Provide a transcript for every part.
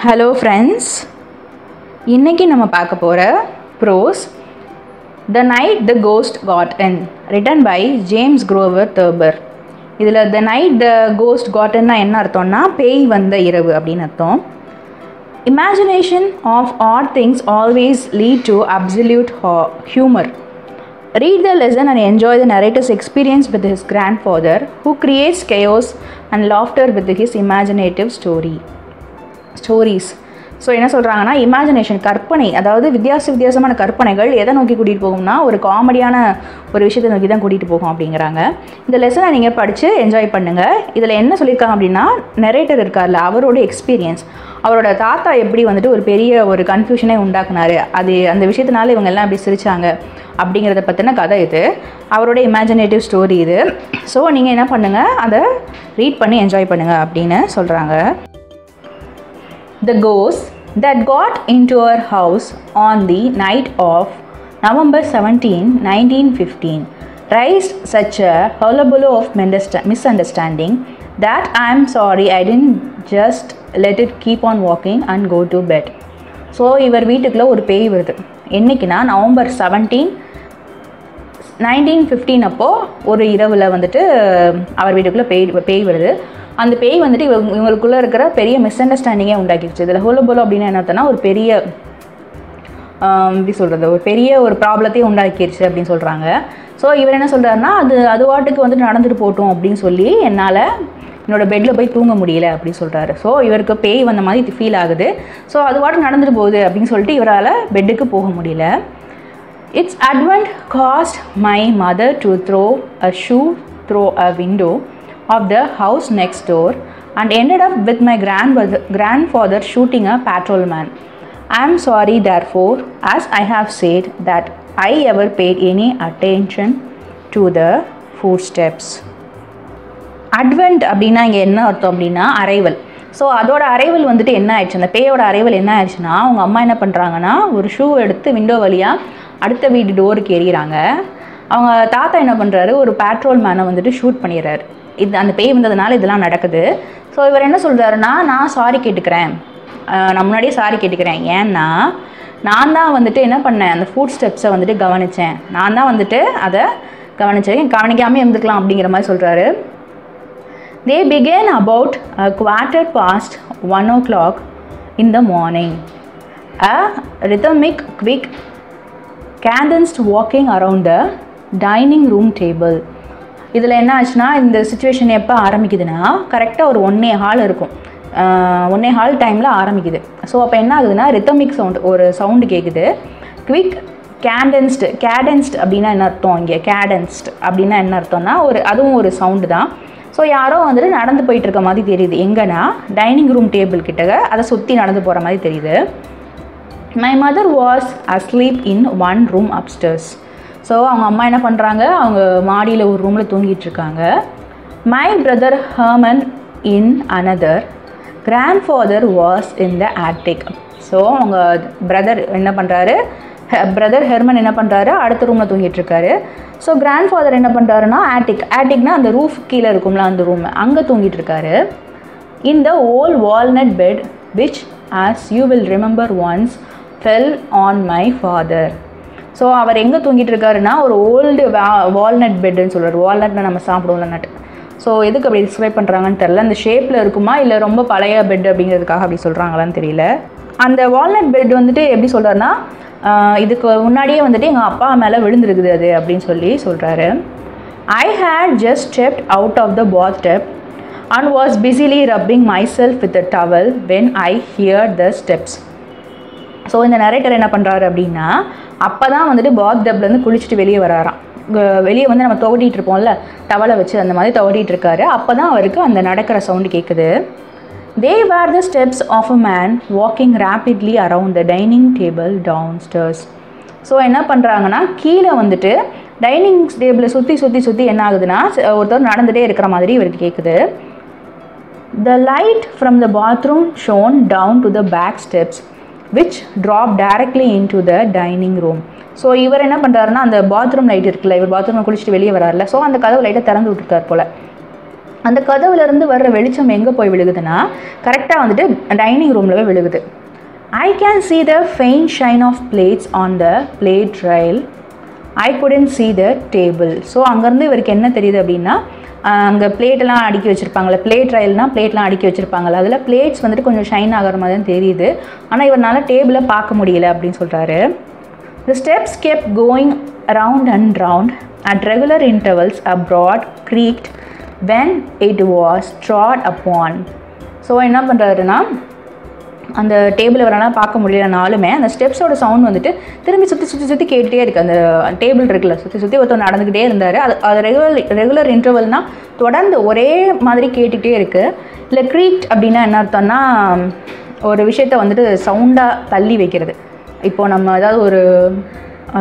Hello friends, இன்னைக்கு நம்ம பார்க்க போற prose The Night the Ghost Got In, written by James Grover Thurber. இதில் The Night the Ghost Got In என்ன அர்த்தம்னா பேய் வந்த இரவு அப்படின்னு அர்த்தம். Imagination of odd things always lead to absolute humor. Read the lesson and enjoy the narrator's experience with his grandfather, who creates chaos and laughter with his imaginative stories. So என்ன சொல்கிறாங்கன்னா, imagination கற்பனை, அதாவது வித்தியாசமான கற்பனைகள் எதை நோக்கி கூட்டிகிட்டு போகும்னா ஒரு காமெடியான ஒரு விஷயத்தை நோக்கி தான் கூட்டிகிட்டு போகும் அப்படிங்கிறாங்க. இந்த லெசனை நீங்கள் படித்து என்ஜாய் பண்ணுங்கள். இதில் என்ன சொல்லியிருக்காங்க அப்படின்னா, நெரேட்டர் இருக்கார்ல, அவரோட எக்ஸ்பீரியன்ஸ், அவரோட தாத்தா எப்படி வந்துட்டு ஒரு பெரிய ஒரு கன்ஃபியூஷனே உண்டாக்குனாரு, அது அந்த விஷயத்தினால இவங்க எல்லாம் எப்படி சிரித்தாங்க அப்படிங்கிறத பற்றின கதை இது, அவரோட இமேஜினேட்டிவ் ஸ்டோரி இது. ஸோ நீங்கள் என்ன பண்ணுங்கள், அதை ரீட் பண்ணி என்ஜாய் பண்ணுங்கள் அப்படின்னு சொல்கிறாங்க. The ghost that got into our house on the night of November 17, 1915 raised such a hullabaloo of misunderstanding that I am sorry I didn't just let it keep on walking and go to bed. So இவர் வீட்டுக்குள்ளே ஒரு பேய் வருது. என்றைக்குன்னா November 17, 1915 அப்போது ஒரு இரவில் வந்துட்டு அவர் வீட்டுக்குள்ளே பேய் வருது. அந்த பேய் வந்துட்டு இவங்களுக்குள்ளே இருக்கிற பெரிய மிஸ் அண்டர்ஸ்டாண்டிங்கே உண்டாக்கிடுச்சு. இதில் ஹோலோபோலோ அப்படின்னு என்ன அர்த்தம்னா ஒரு பெரிய எப்படி சொல்கிறது, ஒரு பெரிய ஒரு ப்ராப்ளத்தையும் உண்டாக்கிடுச்சு அப்படின்னு சொல்கிறாங்க. ஸோ இவர் என்ன சொல்கிறாருன்னா, அது வாட்டுக்கு வந்துட்டு நடந்துட்டு போட்டோம் அப்படின்னு சொல்லி என்னால் என்னோடய பெட்டில் போய் தூங்க முடியல அப்படின்னு சொல்கிறாரு. ஸோ இவருக்கு பேய் வந்த மாதிரி ஃபீல் ஆகுது. ஸோ அது வாட்டு நடந்துட்டு போகுது அப்படின்னு சொல்லிட்டு இவரால் பெட்டுக்கு போக முடியல. Its advent caused my mother to throw a shoe through a window of the house next door and ended up with my grandfather shooting a patrolman. I am sorry therefore, as I have said, that I ever paid any attention to the footsteps. Advent அப்படின்னா இங்கே என்ன அர்த்தம் அப்படின்னா arrival. So அதோட arrival வந்துட்டு என்ன ஆயிடுச்சு, அந்த பேயோட அரைவல் என்ன ஆயிடுச்சுன்னா, அவங்க அம்மா என்ன பண்ணுறாங்கன்னா ஒரு ஷூ எடுத்து விண்டோ வழியாக அடுத்த வீடு டோருக்கு எறிகிறாங்க. அவங்க தாத்தா என்ன பண்ணுறாரு, ஒரு பேட்ரோல் மேனை வந்துட்டு ஷூட் பண்ணிடுறாரு. இது அந்த பேய் வந்ததுனால இதெல்லாம் நடக்குது. ஸோ இவர் என்ன சொல்கிறாருன்னா, நான் சாரி கேட்டுக்கிறேன், நான் முன்னாடியே சாரி கேட்டுக்கிறேன், ஏன்னா நான் தான் வந்துட்டு என்ன பண்ணேன், அந்த ஃபுட் ஸ்டெப்ஸை வந்துட்டு கவனித்தேன், நான் தான் வந்துட்டு அதை கவனித்தேன், கவனிக்காமல் இருந்துக்கலாம் அப்படிங்கிற மாதிரி சொல்கிறாரு. They began about a 1:15 o'clock in the morning. A rhythmic, quick, cadenced walking around the dining room table. இதில் என்ன ஆச்சுன்னா, இந்த சுச்சுவேஷன் எப்போ ஆரம்பிக்குதுன்னா கரெக்டாக ஒரு 1:15 இருக்கும், 1:15 டைமில் ஆரம்பிக்குது. ஸோ அப்போ என்ன ஆகுதுன்னா, ரித்தமிக் சவுண்ட், ஒரு சவுண்டு கேட்குது. குவிக், கேடன்ஸ்டு அப்படின்னா என்ன அர்த்தம், இங்கே கேடன்ஸ்டு அப்படின்னா என்ன அர்த்தம்னா அதுவும் ஒரு சவுண்டு தான். ஸோ யாரோ வந்துட்டு நடந்து போயிட்டு இருக்க மாதிரி தெரியுது. எங்கன்னா டைனிங் ரூம் டேபிள் கிட்ட அதை சுற்றி நடந்து போகிற மாதிரி தெரியுது. My mother was asleep in one room upstairs. So அவங்க அம்மா என்ன பண்ணுறாங்க, அவங்க மாடியில் ஒரு ரூமில் தூங்கிட்டு இருக்காங்க. My brother Herman in another, grandfather was in the attic. So அவங்க பிரதர் ஹெர்மன் என்ன பண்ணுறாரு, அடுத்த ரூமில் தூங்கிட்டு இருக்காரு. ஸோ கிராண்ட்ஃபாதர் என்ன பண்ணுறாருன்னா ஆட்டிக்னா அந்த ரூஃப் கீழே இருக்கும்ல அந்த ரூம், அங்கே தூங்கிட்டு இருக்காரு. In the old walnut bed which as you will remember once fell on my father. So அவர் எங்கே தூங்கிட்டு இருக்காருன்னா ஒரு ஓல்டு வால்நட் பெட்டுன்னு சொல்கிறார். வால்நட்னா நம்ம சாப்பிடுவோம்ல நட். ஸோ எதுக்கு அப்படி டிஸ்கிரைப் பண்ணுறாங்கன்னு தெரியல, அந்த ஷேப்பில் இருக்குமா இல்லை ரொம்ப பழைய பெட் அப்படிங்கிறதுக்காக அப்படி சொல்கிறாங்களான்னு தெரியல. அந்த வால்நட் பெட் வந்துட்டு எப்படி சொல்கிறாருன்னா, இதுக்கு முன்னாடியே வந்துட்டு எங்கள் அப்பா மேலே விழுந்துருக்குது அது அப்படின்னு சொல்லி சொல்கிறாரு. I had just stepped out of the bath tub and was busily rubbing myself with a towel when I hear the steps. So இந்த நரேட்டர் என்ன பண்ணுறாரு அப்படின்னா, அப்போ தான் வந்துட்டு பாத் டப்லேருந்து குளிச்சுட்டு வெளியே வராராம். வெளியே வந்து நம்ம துவட்டிகிட்டு இருப்போம்ல டவலை வச்சு, அந்த மாதிரி துவட்டிகிட்டு இருக்காரு. அப்போ தான் அவருக்கு அந்த நடக்கிற சவுண்டு கேட்குது. They were the steps of a man walking rapidly around the dining table downstairs. So என்ன பண்ணுறாங்கன்னா, கீழே வந்துட்டு டைனிங் டேபிளை சுற்றி என்ன ஆகுதுன்னா ஒருத்தர் நடந்துகிட்டே இருக்கிற மாதிரி இவருக்கு கேட்குது. The light from the bathroom shone down to the back steps which dropped directly into the dining room. So இவர் என்ன பண்ணுறாருன்னா, அந்த பாத்ரூம் லைட் இருக்குல்ல, இவர் பாத்ரூமில் குளிச்சுட்டு வெளியே வராருல, ஸோ அந்த கதவு லைட்டை திறந்து விட்டுருக்கார் போல். அந்த கதவுலேருந்து வர்ற வெளிச்சம் எங்கே போய் விழுகுதுன்னா கரெக்டாக வந்துட்டு டைனிங் ரூமில் போய் விழுகுது. I can see the faint shine of plates on the plate rail. I couldn't see the table. So அங்கேருந்து இவருக்கு என்ன தெரியுது அப்படின்னா அங்கே பிளேட்டெல்லாம் அடுக்கி வச்சுருப்பாங்களே, பிளேட் ரயில்னால் பிளேட்லாம் அடுக்கி வச்சுருப்பாங்களே, அதில் பிளேட்ஸ் வந்துட்டு கொஞ்சம் ஷைன் ஆகிற மாதிரி தான் தெரியுது. ஆனால் இவரால் டேபிளை பார்க்க முடியல அப்படின்னு சொல்கிறாரு. The steps kept going round and round. At regular intervals a broad creaked when it was trod upon. So என்ன பண்ணுறாருன்னா அந்த டேபிள் வரலாம் பார்க்க முடியலனாலுமே அந்த ஸ்டெப்ஸோட சவுண்ட் வந்துட்டு திரும்பி சுற்றி கேட்டுகிட்டே இருக்குது. அந்த டேபிள் இருக்குல்ல சுற்றி ஒருத்தர் நடந்துக்கிட்டே இருந்தார். அது ரெகுலர் இன்டர்வல்னால் தொடர்ந்து ஒரே மாதிரி கேட்டுகிட்டே இருக்குது. இல்லை க்ரீக்ட் அப்படின்னா என்ன அர்த்தம்னா ஒரு விஷயத்தை வந்துட்டு சவுண்டாக தள்ளி வைக்கிறது. இப்போது நம்ம ஏதாவது ஒரு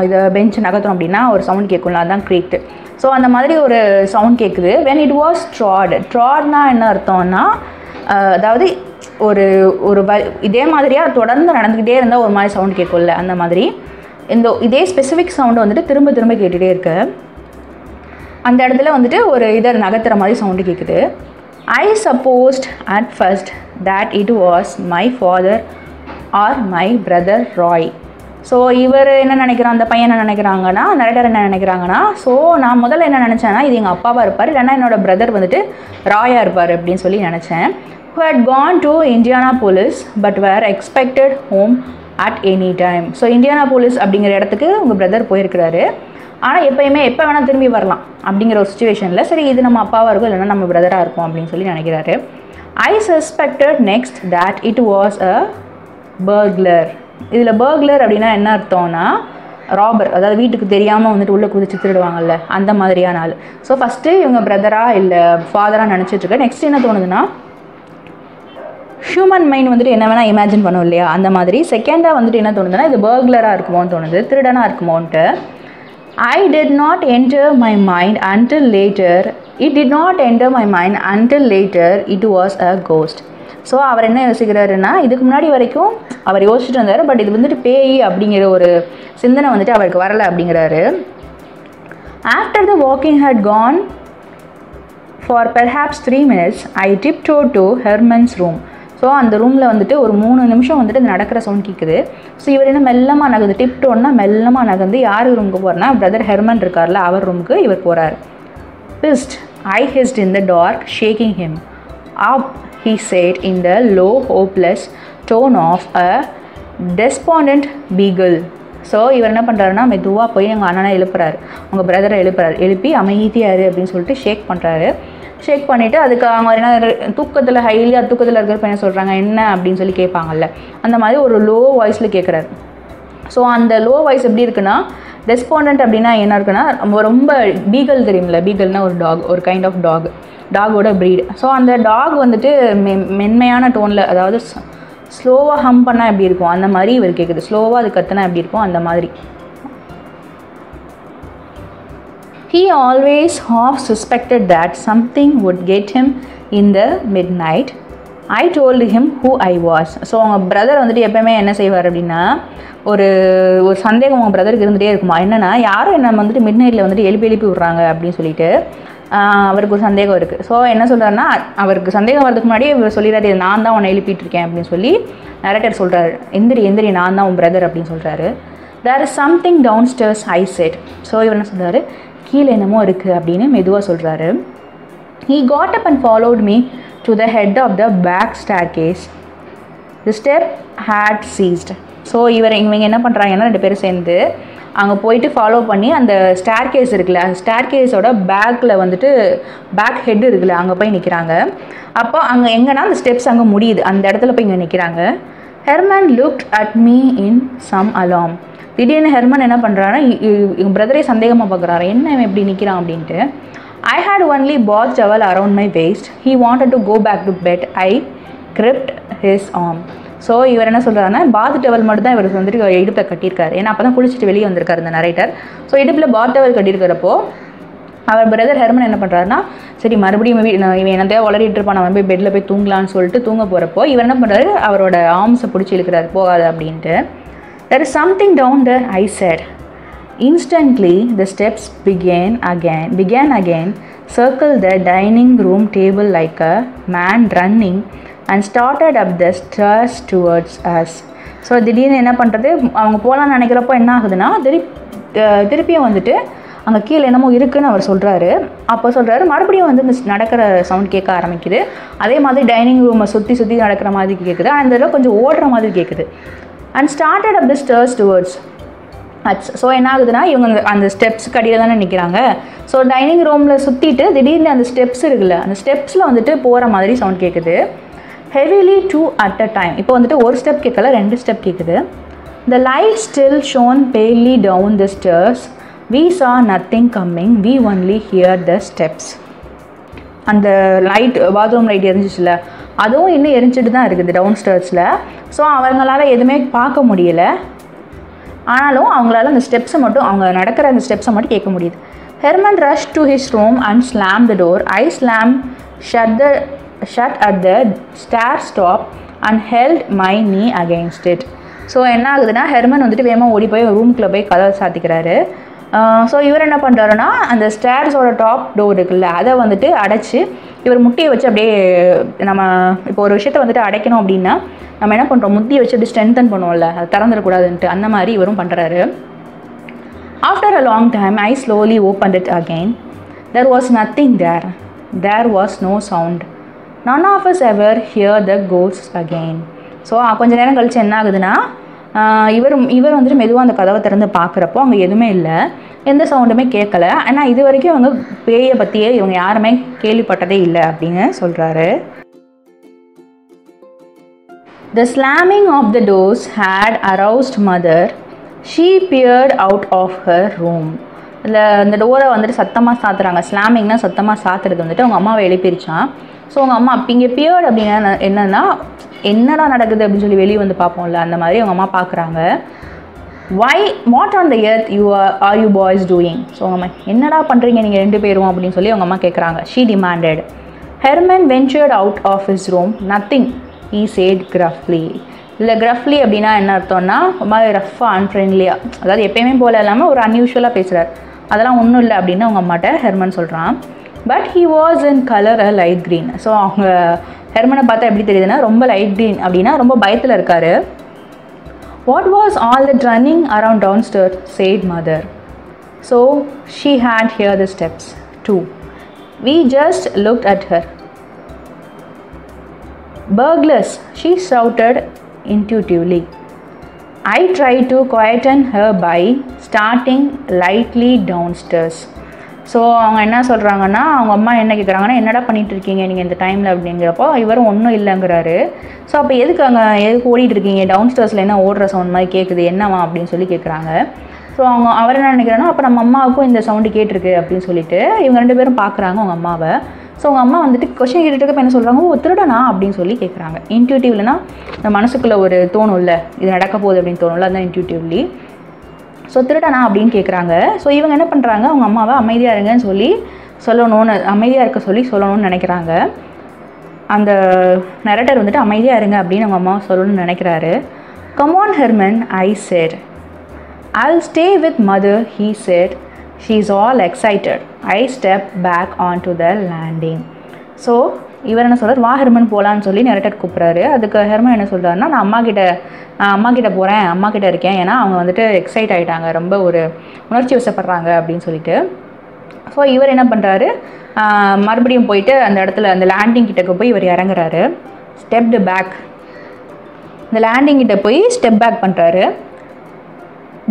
இதை பெஞ்ச் நகர்த்தணும் அப்படின்னா ஒரு சவுண்ட் கேட்கும்ல, அதுதான் க்ரீக்ட். ஸோ அந்த மாதிரி ஒரு சவுண்ட் கேட்குது. when it was ட்ராட்னா என்ன அர்த்தம்னா அதாவது ஒரு இதே மாதிரியாக தொடர்ந்து நடந்துக்கிட்டே இருந்தால் ஒரு மாதிரி சவுண்ட் கேட்கும்ல, அந்த மாதிரி இதே ஸ்பெசிஃபிக் சவுண்டு வந்துட்டு திரும்ப கேட்டுகிட்டே இருக்கு. அந்த இடத்துல வந்துட்டு ஒரு இதை நகர்த்துற மாதிரி சவுண்டு கேட்குது. I supposed at first that it was my father or my brother Roy. So இவர் என்ன நினைக்கிறான், அந்த பையன் என்ன நினைக்கிறாங்கன்னா, நரேட்டர் என்ன நினைக்கிறாங்கன்னா, ஸோ நான் முதல்ல என்ன நினச்சேன்னா இது எங்கள் அப்பாவாக இருப்பார், இல்லைன்னா என்னோட பிரதர் வந்துட்டு ராயாக இருப்பார் அப்படின்னு சொல்லி நினச்சேன். who had gone to Indianapolis but were expected home at any time. So Indianapolis அப்படிங்கிற இடத்துக்கு உங்கள் பிரதர் போயிருக்கிறாரு, ஆனால் எப்போ வேணால் திரும்பி வரலாம் அப்படிங்கிற ஒரு சுச்சுவேஷனில் சரி இது நம்ம அப்பாவாக இருக்கும் இல்லைன்னா நம்ம பிரதராக இருக்கும் அப்படின்னு சொல்லி நினைக்கிறாரு. I suspected next that it was a burglar. இதில் பர்க்லர் அப்படின்னா என்ன அர்த்தம்னா ராபர், அதாவது வீட்டுக்கு தெரியாமல் வந்துட்டு உள்ளே குதிச்சு திருடுவாங்கல்ல அந்த மாதிரியான ஆள். ஸோ ஃபஸ்ட்டு இவங்க பிரதராக இல்லை ஃபாதராக நினச்சிட்ருக்கேன். நெக்ஸ்ட் என்ன தோணுதுன்னா ஹியூமன் மைண்ட் வந்துட்டு என்ன வேணால் இமேஜின் பண்ணும் இல்லையா, அந்த மாதிரி. செகண்டாக வந்துட்டு என்ன தோணுதுன்னா இது பர்க்லராக இருக்குமோன்னு தோணுது, திருடனாக இருக்குமோன்ட்டு. I did not enter my mind until later. It did not enter my mind until later it was a ghost. So அவர் என்ன யோசிக்கிறாருன்னா இதுக்கு முன்னாடி வரைக்கும் அவர் யோசிச்சுட்டு இருந்தார், பட் இது வந்துட்டு பேய் அப்படிங்கிற ஒரு சிந்தனை வந்துட்டு அவருக்கு வரலை அப்படிங்கிறாரு. After the walking had gone for perhaps 3 minutes, I tiptoed to Herman's room. So அந்த ரூமில் வந்துட்டு ஒரு 3 நிமிஷம் வந்துட்டு நடக்கிற சவுண்ட் கேட்குது. ஸோ இவர் என்ன மெல்லமாக நகர்ந்து, டிப்டோன்னா மெல்லமாக நகர்ந்து யார் ரூமுக்கு போகிறனா பிரதர் ஹெர்மன் இருக்கார்ல அவர் ரூமுக்கு இவர் போகிறார். Pissed, I hissed in the dark, shaking him. Up, he said in the low, hopeless tone of a despondent beagle. So இவர் என்ன பண்ணுறாருன்னா மெதுவாக போய் எங்கள் அண்ணனை எழுப்புறாரு, உங்கள் பிரதரை எழுப்பி அமைதியாரு அப்படின்னு சொல்லிட்டு ஷேக் பண்ணுறாரு. ஷேக் பண்ணிவிட்டு அதுக்கு அவங்க என்ன தூக்கத்தில் இருக்கிறப்ப என்ன சொல்கிறாங்க என்ன அப்படின்னு சொல்லி கேட்பாங்கல்ல, அந்த மாதிரி ஒரு லோ வாய்ஸில் கேட்குறாரு. ஸோ அந்த லோ வாய்ஸ் எப்படி இருக்குன்னா டெஸ்பாண்டன்ட் அப்படின்னா என்ன இருக்குன்னா ரொம்ப பீகல் தெரியுமில்ல, பீகல்னால் ஒரு டாக், ஒரு கைண்ட் ஆஃப் டாகோட ப்ரீடு. ஸோ அந்த டாக் வந்துட்டு மென்மையான டோனில், அதாவது ஸ்லோவாக ஹம் பண்ணால் எப்படி இருக்கும் அந்த மாதிரி இவர் கேட்குது, ஸ்லோவாக அது கத்துனா எப்படி இருக்கும் அந்த மாதிரி. He always half suspected that something would get him in the midnight. I told him who I was. So அவங்க பிரதர் வந்துட்டு எப்போயுமே என்ன செய்வார் அப்படின்னா ஒரு சந்தேகம் அவங்க பிரதருக்கு இருந்துகிட்டே இருக்குமா, என்னென்னா யாரும் என்ன வந்துட்டு மிட் நைட்டில் வந்துட்டு எழுப்பி விட்றாங்க அப்படின்னு சொல்லிட்டு அவருக்கு ஒரு சந்தேகம் இருக்குது. ஸோ என்ன சொல்கிறாருன்னா அவருக்கு சந்தேகம் வரதுக்கு முன்னாடி இவர் சொல்லிடுறாரு நான் தான் உன்னை எழுப்பிட்டு இருக்கேன் அப்படின்னு சொல்லி நரேட்டர் சொல்கிறாரு. எந்திரி நான் தான் உன் பிரதர் அப்படின்னு சொல்கிறாரு. There is something downstairs, I said. So இவர் என்ன சொல்கிறாரு கீழே என்னமோ இருக்குது அப்படின்னு மெதுவாக சொல்கிறாரு. He got up and followed me to the head of the back staircase. The step had ceased. So இவங்க என்ன பண்ணுறாங்கன்னா 2 பேரும் சேர்ந்து அங்கே போயிட்டு ஃபாலோ பண்ணி அந்த ஸ்டேர் கேஸ் இருக்குல்ல, அந்த ஸ்டேர் கேஸோட பேக்கில் வந்துட்டு பேக் ஹெட் இருக்குல்ல அங்கே போய் நிற்கிறாங்க. அப்போ அங்கே எங்கன்னா அந்த ஸ்டெப்ஸ் அங்கே முடியுது, அந்த இடத்துல போய் இங்கே நிற்கிறாங்க. Herman looked at me in some alarm. திடீர்னு ஹெர்மன் என்ன பண்ணுறான்னா எங்கள் பிரதரே சந்தேகமாக பார்க்குறாரு, என்ன இவன் எப்படி நிற்கிறான் அப்படின்ட்டு. I had only bath towel around my waist. He wanted to go back to bed. I gripped his arm. So இவர் என்ன சொல்கிறாருன்னா பாத் டவல் மட்டும் தான் இவர் வந்துட்டு இடுப்பில் கட்டியிருக்காரு, ஏன்னா அப்போ தான் குளிச்சுட்டு வெளியே வந்திருக்காரு இந்த நரேட்டர். ஸோ இடுப்பில் பாத் டவல் கட்டியிருக்கிறப்போ அவர் பிரதர் ஹெர்மன் என்ன பண்ணுறாருன்னா சரி மறுபடியும் இவன் என்னத்தையா வளரிட்டு இருப்பான், நம்ம போய் பெட்டில் போய் தூங்கலான்னு சொல்லிட்டு தூங்க போகிறப்போ இவர் என்ன பண்ணுறாரு அவரோட ஆர்ம்ஸை பிடிச்சி இழுக்கிறாரு போகாது அப்படின்ட்டு. There is something down there, I said. Instantly the steps began again. circled the dining room table like a man running and started up the stairs towards us. So திடீர்னு என்ன பண்ணுறது, அவங்க போகலான்னு நினைக்கிறப்போ என்ன ஆகுதுன்னா திருப்பியும் வந்துட்டு அங்கே கீழே என்னமோ இருக்குதுன்னு அவர் சொல்கிறாரு. அப்போ சொல்கிறாரு மறுபடியும் வந்து இந்த நடக்கிற சவுண்ட் கேட்க ஆரம்பிக்குது. அதே மாதிரி டைனிங் ரூமை சுற்றி சுற்றி நடக்கிற மாதிரி கேட்குது. அந்த இதில் கொஞ்சம் ஓடுற மாதிரி கேட்குது. And started up the stairs towards ads. So என்ன ஆகுதுன்னா இவங்க அந்த ஸ்டெப்ஸுக்கு அடியில் தானே நிற்கிறாங்க. ஸோ டைனிங் ரூமில் சுற்றிட்டு திடீர்னு அந்த ஸ்டெப்ஸ் இருக்குல்ல, அந்த ஸ்டெப்ஸில் வந்துட்டு போகிற மாதிரி சவுண்ட் கேட்குது. Heavily 2 at a time. இப்போ வந்துட்டு ஒரு ஸ்டெப் கேட்கல, 2 ஸ்டெப் கேட்குது. The light still shone palely down the stairs. We saw nothing coming. We only heard the steps. அந்த லைட், பாத்ரூம் லைட் எரிஞ்சிச்சுல, அதுவும் இன்னும் எரிஞ்சிட்டு தான் இருக்குது டவுன் ஸ்டேர்ஸில். ஸோ அவங்களால எதுவுமே பார்க்க முடியலை. ஆனாலும் அவங்களால அந்த ஸ்டெப்ஸை மட்டும், அவங்க நடக்கிற அந்த ஸ்டெப்ஸை மட்டும் கேட்க முடியுது. Herman rushed to his room and slammed the door. I slammed shut at the stair stop and held my knee against it. So என்ன ஆகுதுன்னா ஹெர்மன் வந்துட்டு வேகமாக ஓடி போய் ரூம்குள்ளே போய் கதவை சாத்திக்கிறாரு. ஸோ இவர் என்ன பண்ணுறாருன்னா அந்த ஸ்டேர்ஸோட டாப் டோர் இருக்குல்ல, அதை வந்துட்டு அடைச்சி இவர் முட்டியை வச்சு அப்படியே, நம்ம இப்போ ஒரு விஷயத்தை வந்துட்டு அடைக்கணும் அப்படின்னா நம்ம என்ன பண்ணுறோம், முட்டியை வச்சு அப்படி ஸ்ட்ரென்தன் பண்ணுவோம்ல, அது திறந்துடக்கூடாதுன்ட்டு அந்த மாதிரி இவரும் பண்ணுறாரு. After a long time I slowly opened it again. There was nothing there. There was no sound. None of us ever hear the ghosts again. So கொஞ்சம் நேரம் கழிச்சு என்ன ஆகுதுன்னா இவர் வந்துட்டு மெதுவாக அந்த கதவை திறந்து பார்க்குறப்போ அங்கே எதுவுமே இல்லை, எந்த சவுண்டுமே கேட்கல. ஆனால் இது வரைக்கும் அவங்க பேயை பற்றியே இவங்க யாருமே கேள்விப்பட்டதே இல்லை அப்படின்னு சொல்கிறாரு. The slamming of the doors had aroused mother. She peered out of her room. இந்த டோரை வந்துட்டு சத்தமாக சாத்துறாங்க. ஸ்லாமிங்னா சத்தமாக சாத்துறது வந்துட்டு அவங்க அம்மாவை எழுப்பிருச்சான். ஸோ அவங்க அம்மா இங்கே பியர்ட் அப்படின்னா என்னென்னா என்னடா நடக்குது அப்படின்னு சொல்லி வெளியே வந்து பார்ப்போம்ல, அந்த மாதிரி அவங்க அம்மா பார்க்குறாங்க. What on the earth are you boys doing. So அவங்க அம்மா என்னடா பண்ணுறீங்க நீங்கள் 2 பேரும் அப்படின்னு சொல்லி அவங்க அம்மா கேட்குறாங்க. She demanded. Herman ventured out of his room. Nothing, he said gruffly. இல்லை gruffly அப்படின்னா என்ன அர்த்தம்னா ரொம்ப ரஃப்பாக அன்ஃப்ரெண்ட்லியாக, அதாவது எப்பயுமே போல இல்லாமல் ஒரு அன்யூஷுவலாக பேசுகிறார். அதெல்லாம் ஒன்றும் இல்லை அப்படின்னு அவங்க அம்மாட்ட ஹெர்மன் சொல்கிறான். But he was in colour a light green. So அவங்க ஹெர்மனை பார்த்தா எப்படி தெரியுதுன்னா ரொம்ப லைட் க்ரீன் அப்படின்னா ரொம்ப பயத்தில் இருக்கார். What was all that running around down stair said mother. So she had heard the steps too. We just looked at her. Burglars, she shouted intuitively. I tried to quieten her by starting lightly downstairs. So அவங்க என்ன சொல்கிறாங்கன்னா, அவங்க அம்மா என்ன கேட்குறாங்கன்னா, என்னடா பண்ணிகிட்டு இருக்கீங்க நீங்கள் இந்த டைமில் அப்படிங்கிறப்போ இவரும் ஒன்றும் இல்லைங்கிறாரு. ஸோ அப்போ எதுக்கு ஓடிட்டு இருக்கீங்க, டவுன் ஸ்டேர்ஸில் என்ன ஓடுற சவுண்ட் மாதிரி கேட்குது என்னவா அப்படின்னு சொல்லி கேட்குறாங்க. ஸோ அவர் என்ன நினைக்கிறாங்கன்னா, அப்போ நம்ம அம்மாவுக்கும் இந்த சவுண்டு கேட்டிருக்கு அப்படின்னு சொல்லிட்டு இவங்க 2 பேரும் பார்க்குறாங்க அவங்க அம்மாவை. ஸோ அவங்க அம்மா வந்துட்டு கொஸ்டின் கேட்டுட்டு என்ன சொல்கிறாங்க, ஓ திருடனா அப்படின்னு சொல்லி கேட்குறாங்க. இன்ட்யூட்டிவ்லனா இந்த மனசுக்குள்ளே ஒரு தோணும் இல்லை, இது நடக்க போகுது அப்படின்னு தோணும்ல, அதுதான் இன்ட்யூட்டிவ்லி. ஸோ திருடனா அப்படின்னு கேட்குறாங்க. ஸோ இவங்க என்ன பண்ணுறாங்க, அவங்க அம்மாவை அமைதியாக இருங்கன்னு சொல்லி அமைதியாக இருக்க சொல்லணும்னு நினைக்கிறாங்க. அந்த நரேட்டர் வந்துட்டு அமைதியாக இருங்க அப்படின்னு அவங்க அம்மா சொல்லணும்னு நினைக்கிறாரு. Come on Herman, I said. I'll stay with mother, he said. She's all excited. I stepped back onto the landing. So இவர் என்ன சொல்கிறார், வா ஹெர்மன் போகலான்னு சொல்லி நரேட்டர் கூப்பிட்றாரு. அதுக்கு ஹெர்மன் என்ன சொல்கிறாருன்னா, நான் அம்மா கிட்ட போகிறேன், அம்மா கிட்ட இருக்கேன், ஏன்னா அவங்க வந்துட்டு எக்ஸைட் ஆகிட்டாங்க, ரொம்ப ஒரு உணர்ச்சி வசப்படுறாங்க அப்படின்னு சொல்லிட்டு. ஸோ இவர் என்ன பண்ணுறாரு, மறுபடியும் போயிட்டு அந்த இடத்துல அந்த லேண்டிங் கிட்டக்கு போய் இவர் இறங்குறாரு. ஸ்டெப்டு பேக், இந்த லேண்டிங் கிட்ட போய் ஸ்டெப் பேக் பண்ணுறாரு.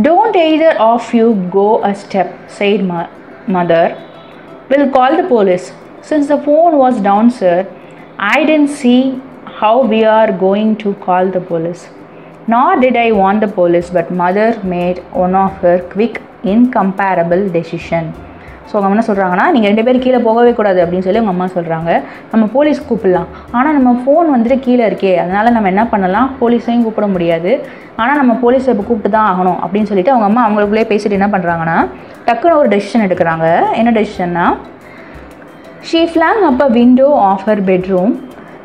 Don't either of you go a step, said mother. We'll call the police. Since the phone was down, sir, I didn't see how we are going to call the police. Nor did I want the police, but mother made one of her quick, incomparable decision. So அவங்க என்ன சொல்கிறாங்கன்னா, நீங்கள் 2 பேர் கீழே போகவே கூடாது அப்படின்னு சொல்லி அவங்க அம்மா சொல்கிறாங்க. நம்ம போலீஸ் கூப்பிடலாம், ஆனால் நம்ம ஃபோன் வந்துட்டு கீழே இருக்கே, அதனால் நம்ம என்ன பண்ணலாம், போலீஸையும் கூப்பிட முடியாது, ஆனால் நம்ம போலீஸை இப்போ கூப்பிட்டு தான் ஆகணும் அப்படின்னு சொல்லிட்டு அவங்க அம்மா அவங்களுக்குள்ளே பேசிட்டு என்ன பண்ணுறாங்கன்னா, டக்குன்னு ஒரு டெசிஷன் எடுக்கிறாங்க. என்ன டெசிஷன்னா, she flung up a window of her bedroom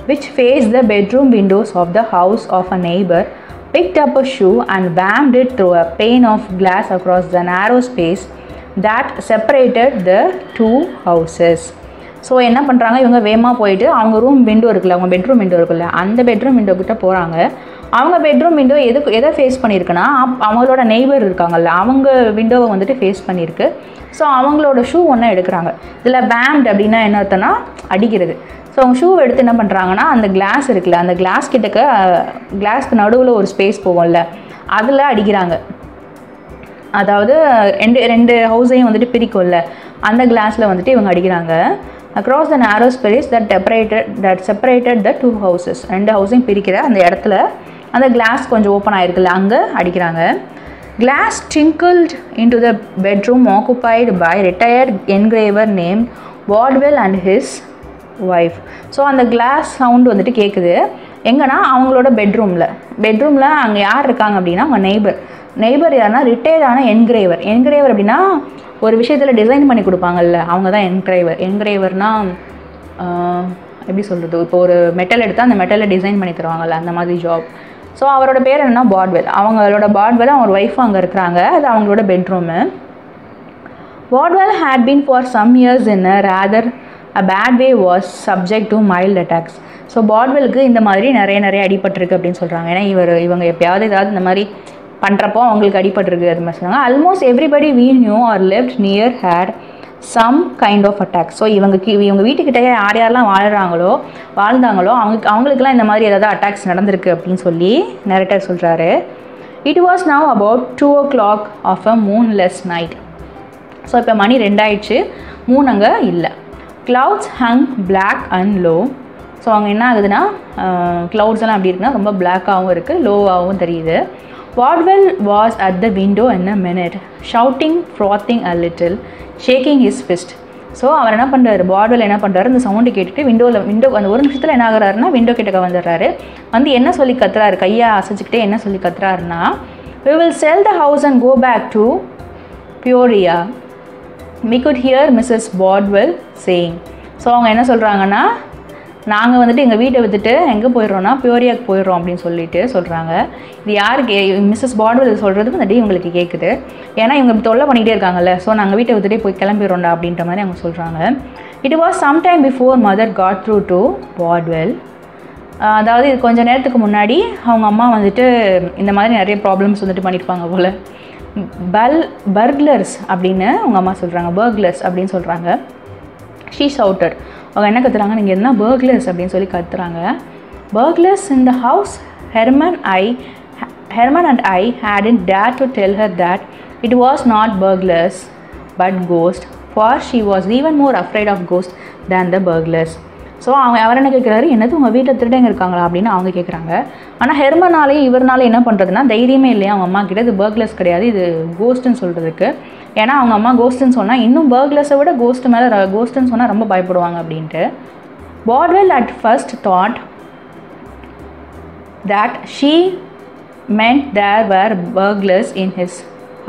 which faced the bedroom windows of the house of a neighbor, picked up a shoe and whammed it through a pane of glass across the narrow space that separated the two houses. So என்ன பண்ணுறாங்க, இவங்க வேகமாக போயிட்டு அவங்க room window இருக்குல்ல, அவங்க bedroom window இருக்குல்ல, அந்த பெட்ரூம் விண்டோ கிட்ட போகிறாங்க. அவங்க பெட்ரூம் விண்டோ எதை ஃபேஸ் பண்ணியிருக்குன்னா, அவங்களோட நெய்பர் இருக்காங்கல்ல, அவங்க விண்டோவை வந்துட்டு ஃபேஸ் பண்ணியிருக்கு. ஸோ அவங்களோட ஷூ ஒன்று எடுக்கிறாங்க. இதில் பேம்ட் அப்படின்னா என்ன அர்த்தம்னா அடிக்கிறது. ஸோ அவங்க ஷூவை எடுத்து என்ன பண்ணுறாங்கன்னா, அந்த கிளாஸ் இருக்குல்ல, அந்த கிளாஸ் கிட்டக்க கிளாஸ்க்கு நடுவில் ஒரு ஸ்பேஸ் போகும்ல, அதில் அடிக்கிறாங்க. அதாவது ரெண்டு ஹவுஸையும் வந்துட்டு பிரிக்கும்ல, அந்த கிளாஸில் வந்துட்டு இவங்க அடிக்கிறாங்க. across the narrow space that separated the two houses. ரெண்டு ஹவுஸையும் பிரிக்கிற அந்த இடத்துல அந்த கிளாஸ் கொஞ்சம் ஓப்பன் ஆகிருக்குல்ல, அங்கே அடிக்கிறாங்க. Glass tinkled into the bedroom occupied by retired engraver named Bardwell and his wife. So அந்த கிளாஸ் சவுண்டு வந்துட்டு கேட்குது எங்கன்னா அவங்களோட பெட்ரூமில் அங்கே யார் இருக்காங்க அப்படின்னா அவங்க நெய்பர் யாருன்னா ரிட்டையர்டான என்கிரேவர் அப்படின்னா ஒரு விஷயத்தில் டிசைன் பண்ணி கொடுப்பாங்கல்ல, அவங்க தான் என்கிரேவர்னால் எப்படி சொல்கிறது, இப்போ ஒரு மெட்டல் எடுத்தால் அந்த மெட்டலில் டிசைன் பண்ணி தருவாங்கல்ல, அந்த மாதிரி ஜாப். ஸோ அவரோட பேர் என்னன்னா பாட்வெல். பாட்வெல் அவங்க ஒய்ஃபும் அங்கே இருக்கிறாங்க. அது அவங்களோட bedroom. பாட்வெல் had been for some years in a rather a bad way was subject to mild attacks. So பாட்வெலுக்கு இந்த மாதிரி நிறைய அடிபட்டிருக்கு அப்படின்னு சொல்கிறாங்க. ஏன்னா இவங்க எப்பயாவது ஏதாவது இந்த மாதிரி பண்ணுறப்போ அவங்களுக்கு அடிபட்டிருக்கு அது மாதிரி சொன்னாங்க. Almost everybody we knew or lived near had some kind of attack. So இவங்க வீட்டுக்கிட்டே யாரெல்லாம் வாழ்ந்தாங்களோ அவங்களுக்குலாம் இந்த மாதிரி ஏதாவது அட்டாக்ஸ் நடந்திருக்கு அப்படின்னு சொல்லி நரேட்டர் சொல்கிறாரு. It was now about 2 o'clock of a moonless night. So இப்போ மணி 2 ஆயிடுச்சு, மூன் அங்கே இல்லை. Clouds hung black and low. So அங்கே என்ன ஆகுதுன்னா க்ளவுட்ஸ் எல்லாம் எப்படி இருக்குன்னா ரொம்ப பிளாக்காகவும் இருக்குது, லோவாகவும் தெரியுது. Bardwell was at the window in a minute, shouting, frothing a little, shaking his fist. So அவர் என்ன பண்ணுறாரு, பாட்வெல் என்ன பண்ணுறாரு, இந்த சவுண்டு கேட்டுட்டு விண்டோ அந்த ஒரு நிமிஷத்தில் என்ன ஆகுறாருன்னா விண்டோ கிட்டக்க வந்துடுறாரு. என்ன சொல்லி கத்துறாரு, கையை அசைச்சிக்கிட்டே என்ன சொல்லி கத்துறாருன்னா, we will sell the house and go back to Peoria. We could hear Mrs. Bardwell saying. So அவங்க என்ன சொல்கிறாங்கன்னா, நாங்கள் வந்துட்டு எங்கள் வீட்டை விற்றுட்டு எங்கே போயிடுறோன்னா பியோரியாவுக்கு போயிடுறோம் அப்படின்னு சொல்கிறாங்க. இது யாருக்கு, மிஸ்ஸஸ் பாட்வெல் சொல்கிறது வந்துட்டு இவங்களுக்கு கேட்குது. ஏன்னா இவங்க தொல்லை பண்ணிகிட்டே இருக்காங்கல்ல, ஸோ நாங்கள் வீட்டை விட்டுட்டே போய் கிளம்பிடுறோம்டா அப்படின்ற மாதிரி அவங்க சொல்கிறாங்க. It was some time before mother got through to Bodwell. அதாவது இது கொஞ்சம் நேரத்துக்கு முன்னாடி அவங்க அம்மா வந்துட்டு இந்த மாதிரி நிறைய ப்ராப்ளம்ஸ் வந்துட்டு பண்ணியிருப்பாங்க போல். பர்க்லர்ஸ் அப்படின்னு அவங்க அம்மா சொல்கிறாங்க, பர்க்லர்ஸ் அப்படின்னு சொல்கிறாங்க. She shouted. அவங்க என்ன கத்துறாங்க, நீங்கள் என்ன பர்க்லர்ஸ் அப்படின்னு சொல்லி கத்துறாங்க. Burglars in the house. Herman and I hadn't dared to tell her that it was not burglars but ghosts, for she was even more afraid of ghosts than the burglars. So அவர் என்ன கேட்குறாரு, என்னது உங்கள் வீட்டில் திருடங்க இருக்காங்களா அப்படின்னு அவங்க கேட்குறாங்க. ஆனால் ஹெர்மனாலேயும் இவர்னால என்ன பண்ணுறதுன்னா தைரியமே இல்லையா அவங்க அம்மா கிட்ட, இது பர்க்லர்ஸ் கிடையாது, இது கோஸ்ட்டுன்னு சொல்கிறதுக்கு. ஏன்னா அவங்க அம்மா கோஸ்ட்டுன்னு சொன்னால் இன்னும் பர்க்லர்ஸை விட கோஸ்ட்டுன்னு சொன்னால் ரொம்ப பயப்படுவாங்க அப்படின்ட்டு. Bardwell at first thought that she meant there were burglars in his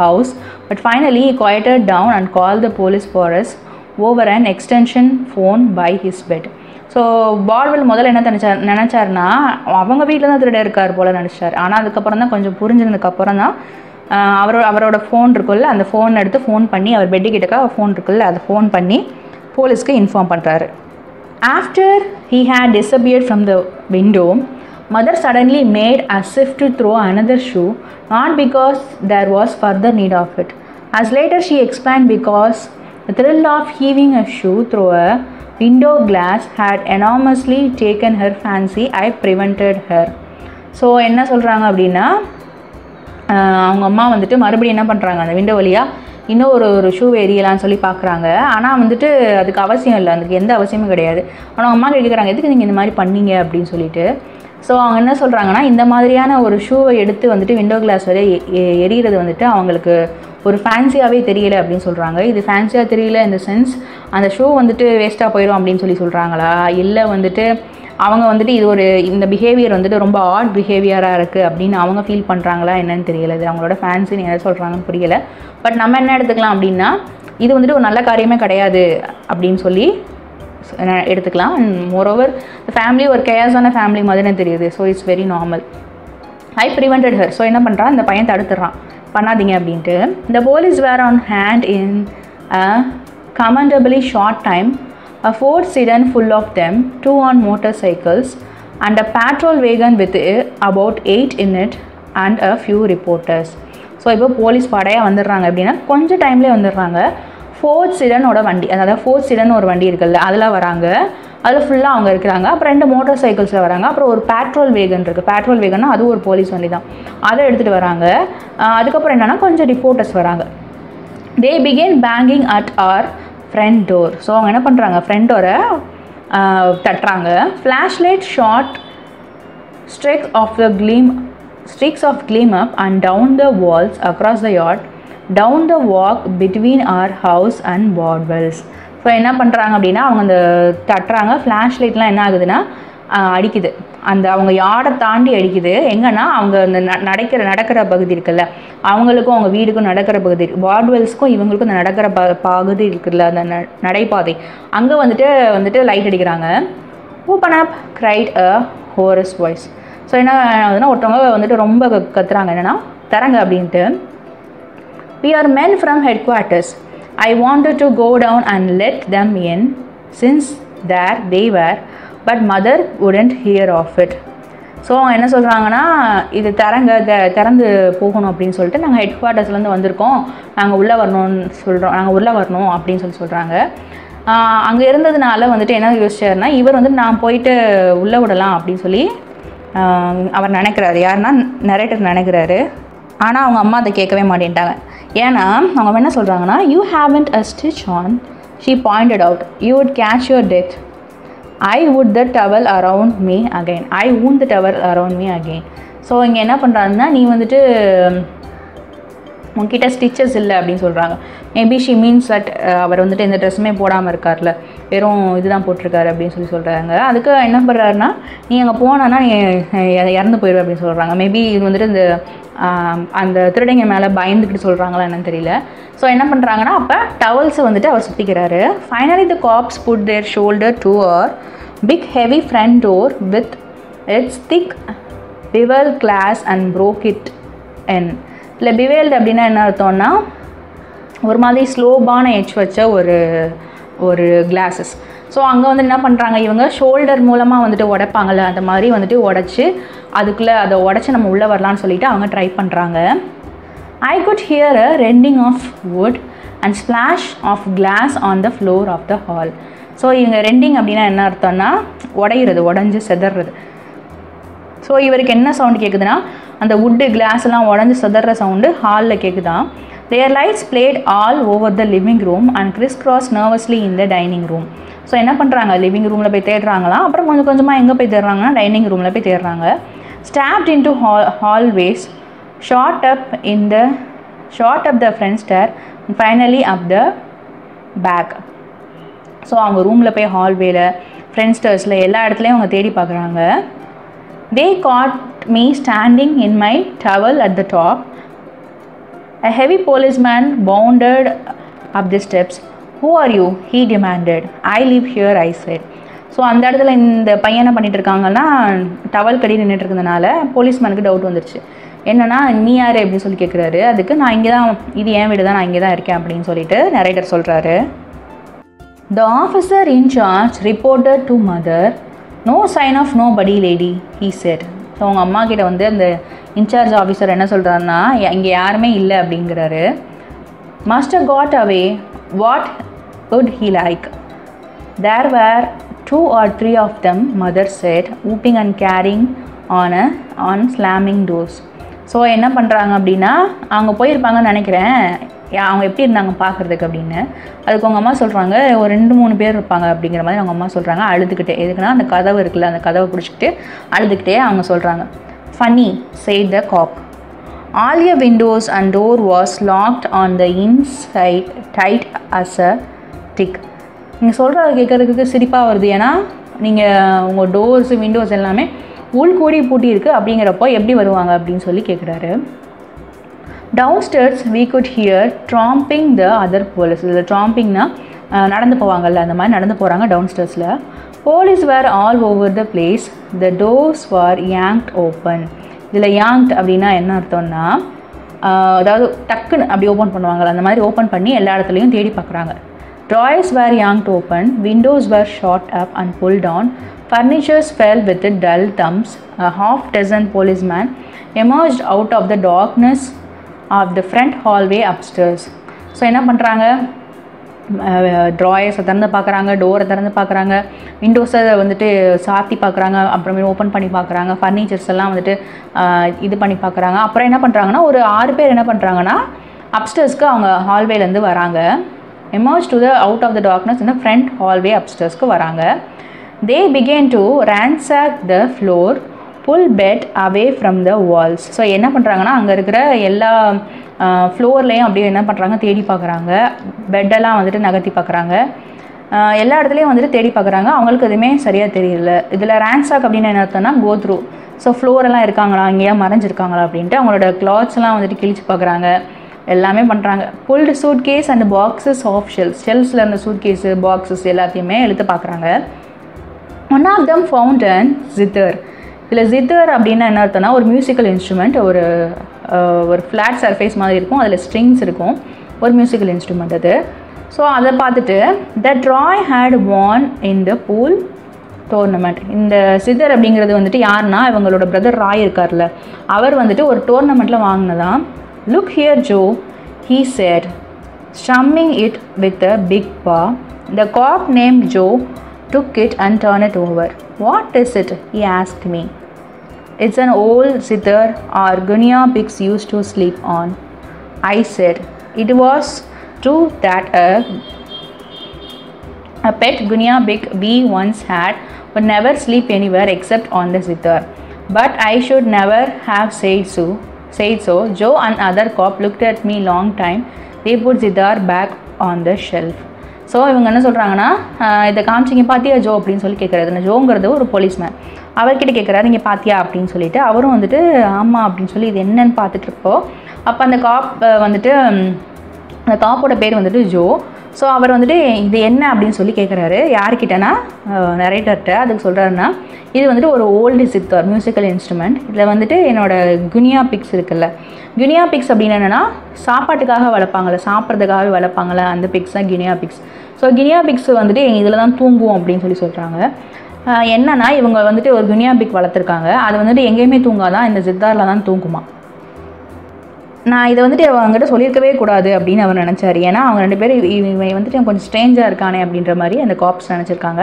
house, but finally he quieted down and called the police for us over an extension phone by his bed. So Bodwell முதல்ல என்ன நினச்சாருன்னா அவங்க வீட்டில் தான் திருட இருக்கார் போல் நினச்சார். ஆனால் அதுக்கப்புறம் தான் கொஞ்சம் புரிஞ்சதுக்கப்புறம் தான் அவரோட ஃபோன் இருக்குல்ல, அந்த ஃபோன் எடுத்து ஃபோன் பண்ணி, அவர் பெட்டு கிட்டக்கா ஃபோன் இருக்குல்ல, அதை ஃபோன் பண்ணி போலீஸ்க்கு இன்ஃபார்ம் பண்ணுறாரு. After he had disappeared from the window, mother suddenly made as if to throw another shoe, not because there was further need of it. As later she explained, because the thrill of heaving a shoe through a window glass had enormously taken her fancy. I prevented her. So என்ன சொல்கிறாங்க அப்படின்னா, அவங்க அம்மா வந்துட்டு மறுபடியும் என்ன பண்ணுறாங்க, அந்த விண்டோ வழியாக இன்னும் ஒரு ஷூ எரியலான்னு சொல்லி பார்க்குறாங்க. ஆனால் வந்துட்டு அதுக்கு அவசியம் இல்லை, அதுக்கு எந்த அவசியமும் கிடையாது. ஆனால் அவங்க அம்மா கேட்குறாங்க, எதுக்கு நீங்கள் இந்த மாதிரி பண்ணீங்க அப்படின்னு சொல்லிட்டு. ஸோ அவங்க என்ன சொல்கிறாங்கன்னா, இந்த மாதிரியான ஒரு ஷூவை எடுத்து வந்துட்டு விண்டோ கிளாஸ் வரைய எரிகிறது வந்துட்டு அவங்களுக்கு ஒரு ஃபேன்சியாகவே தெரியல அப்படின்னு சொல்கிறாங்க. இது ஃபேன்சியாக தெரியல இந்த சென்ஸ், அந்த ஷூ வந்துட்டு வேஸ்ட்டாக போயிடும் அப்படின்னு சொல்லி சொல்கிறாங்களா, இல்லை வந்துட்டு அவங்க வந்துட்டு இது இந்த பிஹேவியர் வந்துட்டு ரொம்ப ஆட் பிஹேவியராக இருக்குது அப்படின்னு அவங்க ஃபீல் பண்ணுறாங்களா என்னன்னு தெரியல. இது அவங்களோட ஃபேன்சின்னு என்ன சொல்கிறாங்கன்னு புரியலை. பட் நம்ம என்ன எடுத்துக்கலாம் அப்படின்னா, இது வந்துட்டு ஒரு நல்ல காரியமே கிடையாது அப்படின்னு சொல்லி எடுத்துக்கலாம். அண்ட் மோரோவர் ஃபேமிலி ஒரு கேஸான ஃபேமிலி மாதிரி தெரியுது. So it's very normal. I prevented her. So என்ன பண்ணுறான், இந்த பையன் தடுத்துடுறான், பண்ணாதீங்க அப்படின்ட்டு. The police were on hand in a commendably short time, a Ford sedan full of them, 2 on motorcycles, and a patrol wagon with about 8 in it, and a few reporters. So இப்போ police படையாக வந்துடுறாங்க அப்படின்னா கொஞ்சம் டைம்லேயே வந்துடுறாங்க. Fort சிடனோட வண்டி, அதாவது fort சிடன் ஒரு வண்டி இருக்குல்ல, அதில் வராங்க. அதில் ஃபுல்லாக அவங்க இருக்கிறாங்க. அப்புறம் 2 மோட்டார் சைக்கிள்ஸில் வராங்க. அப்புறம் ஒரு பேட்ரோல் வேகன் இருக்குது. பேட்ரோல் வேகன்னா அது ஒரு போலீஸ் வண்டி தான், அதை எடுத்துகிட்டு வராங்க. அதுக்கப்புறம் என்னென்னா கொஞ்சம் ரிப்போர்ட்டர்ஸ் வராங்க. They began banging at our front door. So அவங்க என்ன பண்ணுறாங்க, ஃப்ரண்ட் டோரை தட்டுறாங்க. Flash light short streaks of gleam up and down the walls across the yard, down the walk between our house and Bordwell's. So என்ன பண்ணுறாங்க அப்படின்னா அவங்க அந்த தட்டுறாங்க. ஃப்ளாஷ் லைட்லாம் என்ன ஆகுதுன்னா அடிக்குது, அந்த அவங்க யார்டை தாண்டி அடிக்குது. எங்கன்னா அவங்க அந்த நடக்கிற பகுதி இருக்குல்ல, அவங்களுக்கும் அவங்க வீடுக்கும் நடக்கிற பகுதி, வார்ட்வெல்ஸ்க்கும் இவங்களுக்கும் அந்த நடக்கிற பகுதி இருக்குல்ல, அந்த நடைபாதை, அங்கே வந்துட்டு லைட் அடிக்கிறாங்க. ஓப்பன் அப் கிரைட் அ ஹோரஸ் வாய்ஸ். ஸோ என்ன ஆகுதுன்னா ஒருத்தவங்க வந்துட்டு ரொம்ப கத்துறாங்க, என்னென்னா தரங்க அப்படின்ட்டு. We are men from headquarters. I wanted to go down and let them in since there they were, but mother wouldn't hear of it. So அவங்க என்ன சொல்கிறாங்கன்னா, இது திறந்து போகணும் அப்படின்னு சொல்லிட்டு நாங்கள் ஹெட் குவார்ட்டர்ஸ்லேருந்து வந்திருக்கோம், நாங்கள் உள்ளே வரணும் அப்படின்னு சொல்கிறாங்க. அங்கே இருந்ததுனால வந்துட்டு என்ன யோசிச்சாருன்னா, இவர் வந்துட்டு நான் போயிட்டு உள்ளே விடலாம் அப்படின்னு சொல்லி அவர் நினைக்கிறாரு. யாருன்னா நரேட்டர் நினைக்கிறாரு. ஆனால் அவங்க அம்மா அதை கேட்கவே மாட்டேன்ட்டாங்க. ஏன்னா அவங்க என்ன சொல்கிறாங்கன்னா, you haven't a stitch on, she pointed out, you would catch your death, I would the towel around me again, I wound the towel around me again. So இங்கே என்ன பண்ணுறாங்கன்னா, நீ வந்துட்டு உங்ககிட்ட ஸ்டிச்சஸ் இல்லை அப்படின்னு சொல்கிறாங்க. மேபி ஷி மீன்ஸ் தட் அவர் வந்துட்டு எந்த ட்ரெஸ்ஸுமே போடாமல் இருக்கார்ல, வெறும் இதுதான் போட்டிருக்காரு அப்படின்னு சொல்கிறாங்க. அதுக்கு என்ன பண்ணுறாருன்னா, நீ அங்கே போனான்னா நீ இறந்து போயிடுவேன் அப்படின்னு சொல்கிறாங்க. மேபி இது வந்துட்டு இந்த அந்த திருடங்க மேலே பயந்துக்கிட்டு சொல்கிறாங்களா என்னன்னு தெரியல. ஸோ என்ன பண்ணுறாங்கன்னா, அப்போ டவல்ஸை வந்துட்டு அவர் சுற்றிக்கிறாரு. Finally the cops put their shoulder to our big heavy front door with its thick bevel glass and broke it in. இல்லை பிவேல்டு அப்படின்னா என்ன அர்த்தம்னா, ஒரு மாதிரி ஸ்லோபான எட்ஜ் வச்ச ஒரு கிளாஸஸ். ஸோ அங்கே வந்து என்ன பண்ணுறாங்க, இவங்க ஷோல்டர் மூலமாக வந்துட்டு உடைப்பாங்கள்ல, அந்த மாதிரி வந்துட்டு உடச்சி அதுக்குள்ளே அதை உடச்சி நம்ம உள்ளே வரலான்னு சொல்லிட்டு அவங்க ட்ரை பண்ணுறாங்க. I could hear a rending of wood and splash of glass on the floor of the hall. So இவங்க ரெண்டிங் அப்படின்னா என்ன அர்த்தம்னா, உடஞ்சி செதறது. ஸோ இவருக்கு என்ன சவுண்டு கேட்குதுன்னா, அந்த வுட்டு கிளாஸ் எல்லாம் உடஞ்சி செதற சவுண்டு ஹாலில் கேட்குதான். Their lights played all over the living room and crisscrossed nervously in the dining room. So என்ன பண்ணுறாங்க, லிவிங் ரூமில் போய் தேடுறாங்களாம். அப்புறம் கொஞ்சமாக எங்கே போய் தேடுறாங்கன்னா, டைனிங் ரூமில் போய் தேடுறாங்க. Stabbed into hallways, shot up the front stair and finally up the back. So அவங்க ரூமில் போய் ஹால்வேல, ஃப்ரண்ட் ஸ்டேர்ஸில் எல்லா இடத்துலையும் அவங்க தேடி பார்க்குறாங்க. They caught me standing in my towel at the top. A heavy policeman bounded up the steps. Who are you? He demanded. I live here, I said. So அந்த இடத்துல இந்த பையனை பண்ணிட்டு இருக்காங்கன்னா, டவல் கடி நின்றுட்டு இருக்கிறதுனால போலீஸ்மேனுக்கு டவுட் வந்துருச்சு. என்னன்னா, நீ யார் அப்படின்னு சொல்லி கேட்குறாரு. அதுக்கு நான் இங்கே தான், இது என் வீடு தான், நான் இங்கே தான் இருக்கேன் அப்படின்னு சொல்லிட்டு நரேட்டர் சொல்கிறாரு. The officer in charge reported to mother. No sign of nobody, lady, he said. So அவங்க அம்மா கிட்ட வந்து அந்த இன்சார்ஜ் ஆஃபீஸர் என்ன சொல்கிறாருன்னா, இங்கே யாருமே இல்லை அப்படிங்கிறாரு. Must have got away. What would he like? There were 2 or 3 of them, mother said, whooping and carrying on slamming doors. So என்ன பண்ணுறாங்க அப்படின்னா, அவங்க போயிருப்பாங்கன்னு நினைக்கிறேன், அவங்க எப்படி இருந்தாங்க பார்க்குறதுக்கு அப்படின்னு. அதுக்கு அவங்க அம்மா சொல்கிறாங்க, ஒரு 2-3 பேர் இருப்பாங்க அப்படிங்கிற மாதிரி அவங்க அம்மா சொல்கிறாங்க, அழுதுகிட்டே. எதுக்குன்னா, அந்த கதவு இருக்குல்ல, அந்த கதவை பிடிச்சிக்கிட்டு அழுதுகிட்டே அவங்க சொல்கிறாங்க. Funny, said the cop. All your windows and door was locked on the inside, tight as a tick. நீங்கள் சொல்கிறத கேட்குறதுக்கு சிரிப்பாக வருது. ஏன்னா நீங்கள் உங்கள் டோர்ஸு விண்டோஸ் எல்லாமே உள்கூடி பூட்டி இருக்குது, அப்படிங்கிறப்போ எப்படி வருவாங்க அப்படின்னு சொல்லி கேட்குறாரு. Downstairs we could hear tromping the other police. இதில் ட்ராம்பிங்னா நடந்து போவாங்கள்ல, அந்த மாதிரி நடந்து போகிறாங்க டவுன்ஸ்டேர்ஸில். Police were all over the place. The doors were yanked open. இதில் yanked அப்படின்னா என்ன அர்த்தம்னா, அதாவது டக்குன்னு அப்படி ஓப்பன் பண்ணுவாங்கள்ல, அந்த மாதிரி ஓப்பன் பண்ணி எல்லா இடத்துலையும் தேடி பார்க்குறாங்க. Drawers were yanked open, windows were shot up and pulled down, furnitures fell with dull thumps. A half dozen policemen emerged out of the darkness of the front hallway upstairs. So என்ன பண்ணுறாங்க, ட்ராயர்ஸை திறந்து பார்க்குறாங்க, டோரை திறந்து பார்க்குறாங்க, விண்டோஸை வந்துட்டு சாத்தி பார்க்குறாங்க, அப்புறமே ஓப்பன் பண்ணி பார்க்குறாங்க, ஃபர்னிச்சர்ஸ் எல்லாம் வந்துட்டு இது பண்ணி பார்க்குறாங்க. அப்புறம் என்ன பண்ணுறாங்கன்னா ஒரு 6 பேர் என்ன பண்ணுறாங்கன்னா அப்ஸ்டர்ஸ்க்கு அவங்க ஹால்வேலேருந்து வராங்க. emerge to the out of the darkness in the front hallway upstairs-க்கு வராங்க. They began to ransack the floor, pull bed away from the walls. So என்ன பண்ணுறாங்கன்னா அங்கே இருக்கிற எல்லா ஃப்ளோர்லேயும் அப்படியே என்ன பண்ணுறாங்க தேடி பார்க்குறாங்க, பெட்டெல்லாம் வந்துட்டு நகர்த்தி பார்க்குறாங்க, எல்லா இடத்துலையும் வந்துட்டு தேடி பார்க்குறாங்க. அவங்களுக்கு எதுவுமே சரியாக தெரியல. இதில் ransack அப்படின்னு என்ன அர்த்தம்னா go through. ஸோ ஃப்ளோரெல்லாம் இருக்காங்களா, இங்கேயா மறைஞ்சிருக்காங்களா அப்படின்ட்டு அவங்களோட கிளாத்ஸ்லாம் வந்துட்டு கிழிச்சு பார்க்குறாங்க, எல்லாமே பண்ணுறாங்க. Pulled suitcase and boxes off ஷெல்ஸில் இருந்த சூட் கேஸு பாக்ஸஸ் எல்லாத்தையுமே எடுத்து பார்க்குறாங்க. One of them found an zither. இதில் ஜித்தர் அப்படின்னா என்ன அர்த்தம்னா ஒரு மியூசிக்கல் இன்ஸ்ட்ருமெண்ட், ஒரு ஃப்ளாட் சர்ஃபேஸ் மாதிரி இருக்கும், அதில் ஸ்ட்ரிங்ஸ் இருக்கும், ஒரு மியூசிக்கல் இன்ஸ்ட்ருமெண்ட் அது. ஸோ அதை பார்த்துட்டு that Roy had won in the pool tournament. இந்த சித்தர் அப்படிங்கிறது வந்துட்டு யாருன்னா இவங்களோட பிரதர் ராய் இருக்கார்ல, அவர் வந்துட்டு ஒரு டோர்னமெண்ட்டில் வாங்கினதான். Look here, Joe, he said, strumming it with a big paw. The cop named Joe took it and turned it over. What is it? He asked me. It's an old zither our guinea pigs used to sleep on. I said. It was true that a pet guinea pig we once had would never sleep anywhere except on the zither. But I should never have said so. Joe and other cop looked at me long time. They put zither back on the shelf. So இவங்க என்ன சொல்கிறாங்கன்னா இதை காமிச்சிங்க பார்த்தியா Joe அப்படின்னு சொல்லி கேட்குறாரு. இந்த ஜோங்கிறது ஒரு போலீஸ்மேன், அவர்கிட்ட கேட்குறாரு இங்கே பார்த்தியா அப்படின்னு சொல்லிட்டு. அவரும் வந்துட்டு ஆமாம் அப்படின்னு சொல்லி இது என்னன்னு பார்த்துட்ருப்போம். அப்போ அந்த காப் வந்துட்டு அந்த காப்போட பேர் வந்துட்டு ஜோ. ஸோ அவர் வந்துட்டு இது என்ன அப்படின்னு சொல்லி கேட்குறாரு. யார்கிட்டனா நரேட்டர்கிட்ட. அதுக்கு சொல்கிறாருன்னா இது வந்துட்டு ஒரு ஓல்டு சித்தர் மியூசிக்கல் இன்ஸ்ட்ருமெண்ட். இதில் வந்துட்டு என்னோடய குனியா பிக்ஸ் இருக்குல்ல, குனியா பிக்ஸ் அப்படின்னு என்னென்னா சாப்பாட்டுக்காக வளர்ப்பாங்கள்ல, சாப்பிட்றதுக்காகவே வளர்ப்பாங்கள்ல, அந்த பிக்ஸ் தான் guinea pigs. So guinea pigs வந்துட்டு இதில் தான் தூங்குவோம் அப்படின்னு சொல்லி சொல்கிறாங்க. என்னென்னா இவங்க வந்துட்டு ஒரு குனியா பிக் வளர்த்துருக்காங்க, அது வந்துட்டு எங்கேயுமே தூங்காதான், இந்த ஜித்தாரில் தான் தூங்குமா. நான் இதை வந்துட்டு அவங்ககிட்ட சொல்லியிருக்கவே கூடாது அப்படின்னு அவர் நினச்சார். ஏன்னா அவங்க 2 பேரும் இவன் வந்துட்டு கொஞ்சம் ஸ்ட்ரேஞ்சாக இருக்கானே அப்படின்ற மாதிரி அந்த காப்ஸ் நினச்சிருக்காங்க.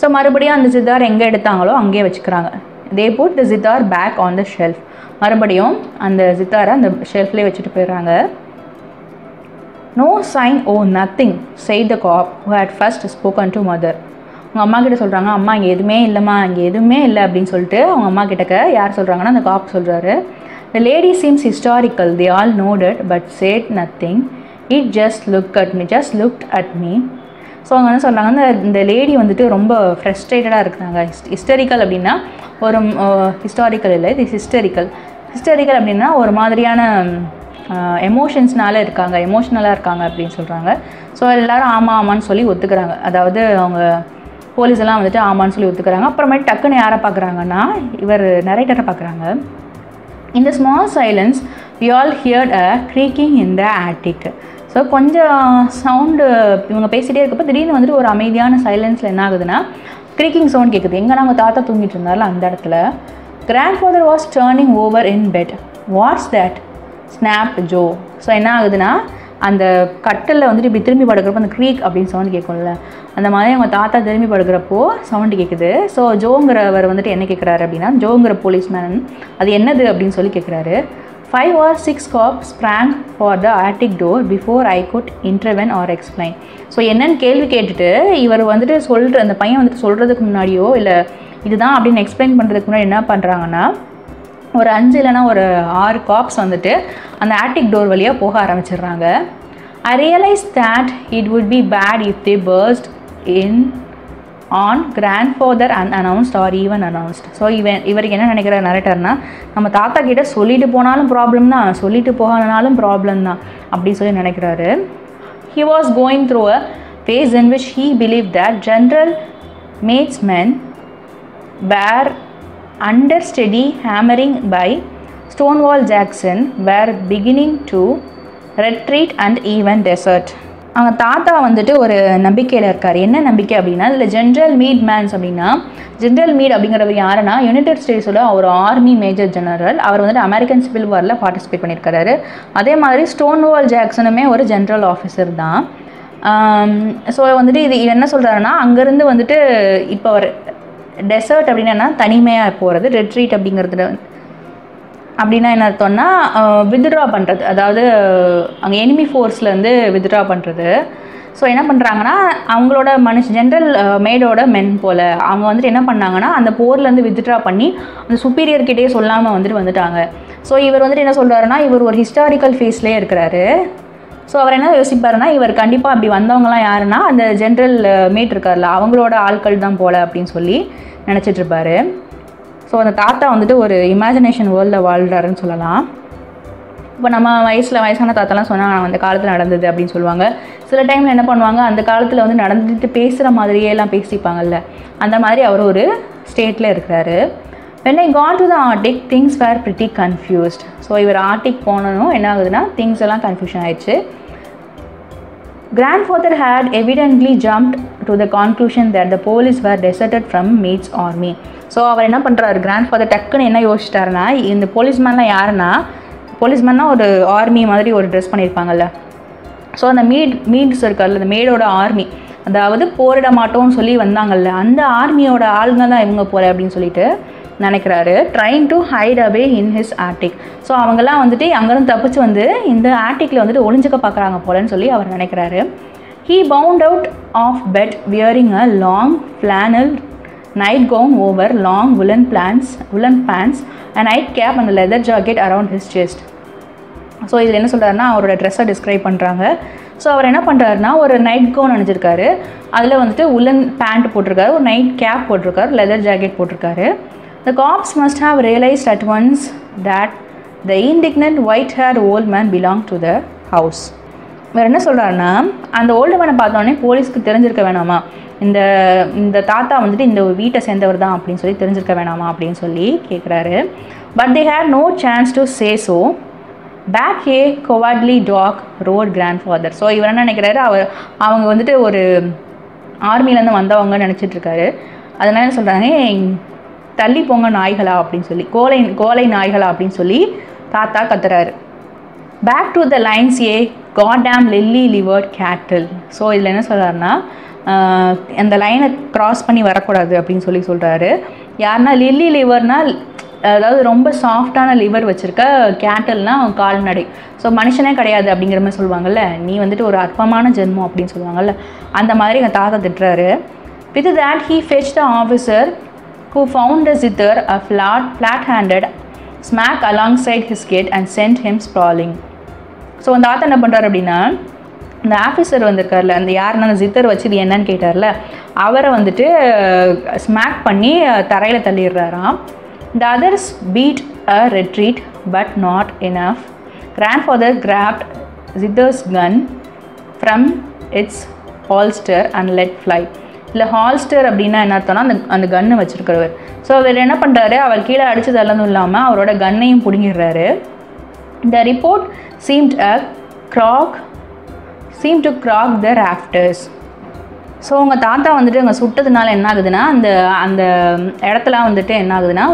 ஸோ மறுபடியும் அந்த ஜித்தார் எங்கே எடுத்தாங்களோ அங்கேயே வச்சுக்கிறாங்க. They put the zither back on the shelf. மறுபடியும் அந்த ஜித்தாரை அந்த ஷெல்ஃப்லேயே வச்சுட்டு போயிடுறாங்க. No sign of nothing said the cop who had first spoken to mother. அவங்க அம்மா கிட்ட சொல்கிறாங்க, அம்மா இங்கே எதுவுமே இல்லைம்மா, இங்கே எதுவுமே இல்லை அப்படின்னு சொல்லிட்டு அவங்க அம்மா கிட்டக்க யார் சொல்கிறாங்கன்னா அந்த காப் சொல்கிறாரு. The lady seems hysterical. They all nodded but said nothing. It just looked at me. So அவங்க என்ன சொல்கிறாங்க, இந்த லேடி வந்துட்டு ரொம்ப ஃப்ரஸ்ட்ரேட்டடாக இருக்கிறாங்க. ஹிஸ்டரிக்கல் அப்படின்னா ஒரு ஹிஸ்டாரிக்கல் இல்லை, இது ஹிஸ்டரிக்கல் அப்படின்னா ஒரு மாதிரியான எமோஷன்ஸ்னால இருக்காங்க, எமோஷ்னலாக இருக்காங்க அப்படின்னு சொல்கிறாங்க. ஸோ எல்லோரும் ஆமான்னு சொல்லி ஒத்துக்கிறாங்க. அதாவது அவங்க போலீஸ் எல்லாம் வந்துட்டு ஆமான்னு சொல்லி ஒத்துக்கிறாங்க. அப்புறமேட்டு டக்குன்னு யாரை பார்க்குறாங்கன்னா இவர் நரேட்டரை பார்க்குறாங்க. In the small silence, we all heard a creaking in the attic. So கொஞ்சம் சவுண்டு இவங்க பேசிகிட்டே இருக்கப்போ திடீர்னு வந்துட்டு ஒரு அமைதியான சைலன்ஸில் என்ன ஆகுதுன்னா க்ரீக்கிங் சவுண்ட் கேட்குது. எங்கே நாங்கள் தாத்தா தூங்கிட்டு இருந்தாலும் அந்த இடத்துல. Grandfather was turning over in bed. What's that? Snapped Joe. So என்ன ஆகுதுன்னா அந்த கட்டிலில் வந்துட்டு இப்படி திரும்பி படுக்கிறப்போ அந்த க்ரீக் அப்படின்னு சவுண்ட் கேட்கும்ல, அந்த மாதிரி அவங்க தாத்தா திரும்பி படுக்கிறப்போ சவுண்டு கேட்குது. ஸோ ஜோங்கிறவர் வந்துட்டு என்ன கேட்குறாரு அப்படின்னா, ஜோங்கிற போலீஸ்மேன் அது என்னது அப்படின்னு சொல்லி கேட்குறாரு. 5 or 6 cops sprang for the attic door before I could intervene or explain. So என்னன்னு கேள்வி கேட்டுட்டு இவர் வந்துட்டு அந்த பையன் வந்துட்டு சொல்கிறதுக்கு முன்னாடியோ இல்லை இதுதான் அப்படின்னு எக்ஸ்பிளைன் பண்ணுறதுக்கு முன்னாடி என்ன பண்ணுறாங்கன்னா ஒரு 5 இல்லைனா ஒரு 6 காப்ஸ் வந்துட்டு அந்த ஆட்டிக் டோர் வழியாக போக ஆரம்பிச்சிடுறாங்க. I realized that it would be bad if they burst in on grandfather unannounced or even announced. So இவருக்கு என்ன நினைக்கிற நரேட்டர்னா, நம்ம தாத்தா கிட்ட சொல்லிட்டு போனாலும் ப்ராப்ளம் தான், சொல்லிட்டு போகாதனாலும் ப்ராப்ளம் தான் அப்படி சொல்லி நினைக்கிறாரு. He was going through a phase in which he believed that general matesmen were under steady hammering by Stonewall Jackson were beginning to retreat and even desert. அவங்க தாத்தா வந்துட்டு ஒரு நம்பிக்கையில் இருக்கார். என்ன நம்பிக்கை அப்படின்னா, இதில் ஜென்ரல் மீட் மேன்ஸ் அப்படின்னா, ஜென்ரல் மீட் அப்படிங்கிறவர் யாருன்னா யுனைடெட் ஸ்டேட்ஸோட ஒரு ஆர்மி மேஜர் ஜெனரல். அவர் வந்துட்டு அமெரிக்கன் சிவில் வாரில் பார்ட்டிசிபேட் பண்ணியிருக்காரு. அதே மாதிரி ஸ்டோன்வால் ஜாக்சனுமே ஒரு ஜென்ரல் ஆஃபீஸர் தான். ஸோ வந்துட்டு இது என்ன சொல்கிறாருன்னா, அங்கேருந்து வந்துட்டு இப்போ ஒரு டெசர்ட் அப்படின்னா தனிமையாக போகிறது, ரெட்ரீட் அப்படிங்கிறது அப்படின்னா என்ன அர்த்தம்னா வித்ட்ரா பண்ணுறது, அதாவது அங்கே எனிமி ஃபோர்ஸ்லேருந்து வித்ட்ரா பண்ணுறது. ஸோ என்ன பண்ணுறாங்கன்னா அவங்களோட ஜென்ரல் மேடோட மென் போல் அவங்க வந்துட்டு என்ன பண்ணாங்கன்னா அந்த போர்லேருந்து வித்ட்ரா பண்ணி அந்த சுப்பீரியர்கிட்டே சொல்லாமல் வந்துட்டாங்க. ஸோ இவர் வந்துட்டு என்ன சொல்கிறாருன்னா, இவர் ஒரு ஹிஸ்டாரிக்கல் ஃபேஸ்லேயே இருக்கிறாரு. ஸோ அவர் என்ன யோசிப்பாருன்னா, இவர் கண்டிப்பாக அப்படி வந்தவங்களாம் யாருன்னா அந்த ஜென்ரல் மேட் இருக்கார்ல அவங்களோட ஆட்கள் தான் போல் அப்படின்னு சொல்லி நினச்சிட்ருப்பாரு. ஸோ அந்த தாத்தா வந்துட்டு ஒரு இமேஜினேஷன் வேர்ல்டில் வாழ்கிறாருன்னு சொல்லலாம். இப்போ நம்ம வயசான தாத்தாலாம் சொன்னால் அந்த காலத்தில் நடந்தது அப்படின்னு சொல்லுவாங்க. சில டைமில் என்ன பண்ணுவாங்க, அந்த காலத்தில் வந்து நடந்துட்டு பேசுகிற மாதிரியே எல்லாம் பேசிப்பாங்கல்ல, அந்த மாதிரி அவர் ஒரு ஸ்டேட்டில் இருக்கிறாரு. when I got to the Arctic things were pretty confused. So இவர் ஆர்டிக் போனதும் என்ன ஆகுதுன்னா திங்ஸ் எல்லாம் கன்ஃபியூஷன் ஆயிடுச்சு. Grandfather had evidently jumped to the conclusion that the police were deserted from Meade's army. So அவர் என்ன பண்ணுறாரு, கிராண்ட்ஃபாதர் டக்குன்னு என்ன யோசிச்சிட்டாருன்னா, இந்த போலீஸ்மேன்லாம் யாருன்னா, போலீஸ்மேன்னா ஒரு ஆர்மி மாதிரி ஒரு ட்ரெஸ் பண்ணியிருப்பாங்கல்ல. ஸோ அந்த மீட்ஸ் இருக்கார்ல, அந்த மேடோட ஆர்மி, அதாவது போரிட மாட்டோம்னு சொல்லி வந்தாங்கல்ல, அந்த ஆர்மியோட ஆளுங்க தான் இவங்க போல அப்படின்னு சொல்லிட்டு நினைக்கிறாரு. Trying to hide away in his attic. So அவங்கெல்லாம் வந்துட்டு அங்கேருந்து தப்பிச்சு வந்து இந்த ஆர்டிக்கில் வந்துட்டு ஒளிஞ்சுக்க பார்க்குறாங்க போலன்னு சொல்லி அவர் நினைக்கிறாரு. He bound out of bed wearing a long flannel nightgown over long woolen pants, a nightcap and a leather jacket around his chest. So இதில் என்ன சொல்கிறாருன்னா அவரோட ட்ரெஸ்ஸை டிஸ்கிரைப் பண்ணுறாங்க. ஸோ அவர் என்ன பண்ணுறாருன்னா ஒரு நைட் கவுன் அணிஞ்சிருக்காரு, அதில் வந்துட்டு உலன் பேண்ட் போட்டிருக்காரு, ஒரு நைட் கேப் போட்டிருக்காரு, லெதர் ஜாக்கெட் போட்டிருக்காரு. The cops must have realized at once that the indignant white-haired old man belonged to the house. வேறு என்ன சொல்கிறாருன்னா, அந்த ஓல்டு மேனை பார்த்தோன்னே போலீஸ்க்கு தெரிஞ்சிருக்க வேணாமா, இந்த தாத்தா வந்துட்டு இந்த வீட்டை சேர்ந்தவர் தான் அப்படின்னு சொல்லி தெரிஞ்சிருக்க வேணாமா அப்படின்னு சொல்லி கேட்குறாரு. But they had no chance to say so. Back a cowardly dog roared grandfather. So இவர் என்ன நினைக்கிறாரு, அவங்க வந்துட்டு ஒரு ஆர்மிலேருந்து வந்தவங்க நினச்சிட்ருக்காரு. அதனால என்ன சொல்கிறாங்க, தள்ளி போங்க நாய்களா அப்படின்னு சொல்லி, கோலை நாய்களா அப்படின்னு சொல்லி தாத்தா கத்துறாரு. Back to the lines ye goddamn lily livered cattle. So இதில் என்ன சொல்கிறாருன்னா, அந்த லைனை க்ராஸ் பண்ணி வரக்கூடாது அப்படின்னு சொல்லி சொல்கிறாரு. யாருன்னா லில்லி லிவர்னால் அதாவது ரொம்ப சாஃப்டான லிவர் வச்சுருக்க, கேட்டல்னால் கால்நடை. ஸோ மனுஷனே கிடையாது அப்படிங்கிற மாதிரி சொல்லுவாங்கள்ல, நீ வந்துட்டு ஒரு அற்பமான ஜென்மம் அப்படின்னு சொல்லுவாங்கள்ல, அந்த மாதிரி எங்கள் தாத்தா திட்டுறாரு. With that he fetch the officer who found the zither a flat-handed smack alongside his gate and sent him sprawling. So அந்த தாத்தா என்ன பண்ணுறாரு அப்படின்னா, இந்த ஆஃபீஸர் வந்திருக்கார்ல, அந்த யாருன்னா அந்த ஜித்தர் வச்சு இது என்னன்னு கேட்டார்ல, அவரை வந்துட்டு ஸ்மாக் பண்ணி தரையில் தள்ளிடுறாராம். The others beat a retreat but not enough. Grandfather grabbed Zither's gun from its holster and let fly. இல்லை ஹால்ஸ்டர் அப்படின்னா என்ன அர்த்தம்னா அந்த கன்னை வச்சுருக்கிறவர். ஸோ அவர் என்ன பண்ணுறாரு, அவர் கீழே அடித்து தள்ளதும் இல்லாமல் அவரோட கன்னையும் பிடுங்கிடுறாரு. The report seemed to crack the rafters. So உங்கள் தாத்தா வந்துட்டு அங்கே சுட்டதுனால என்ன ஆகுதுன்னா, அந்த இடத்துல வந்துட்டு என்ன ஆகுதுன்னா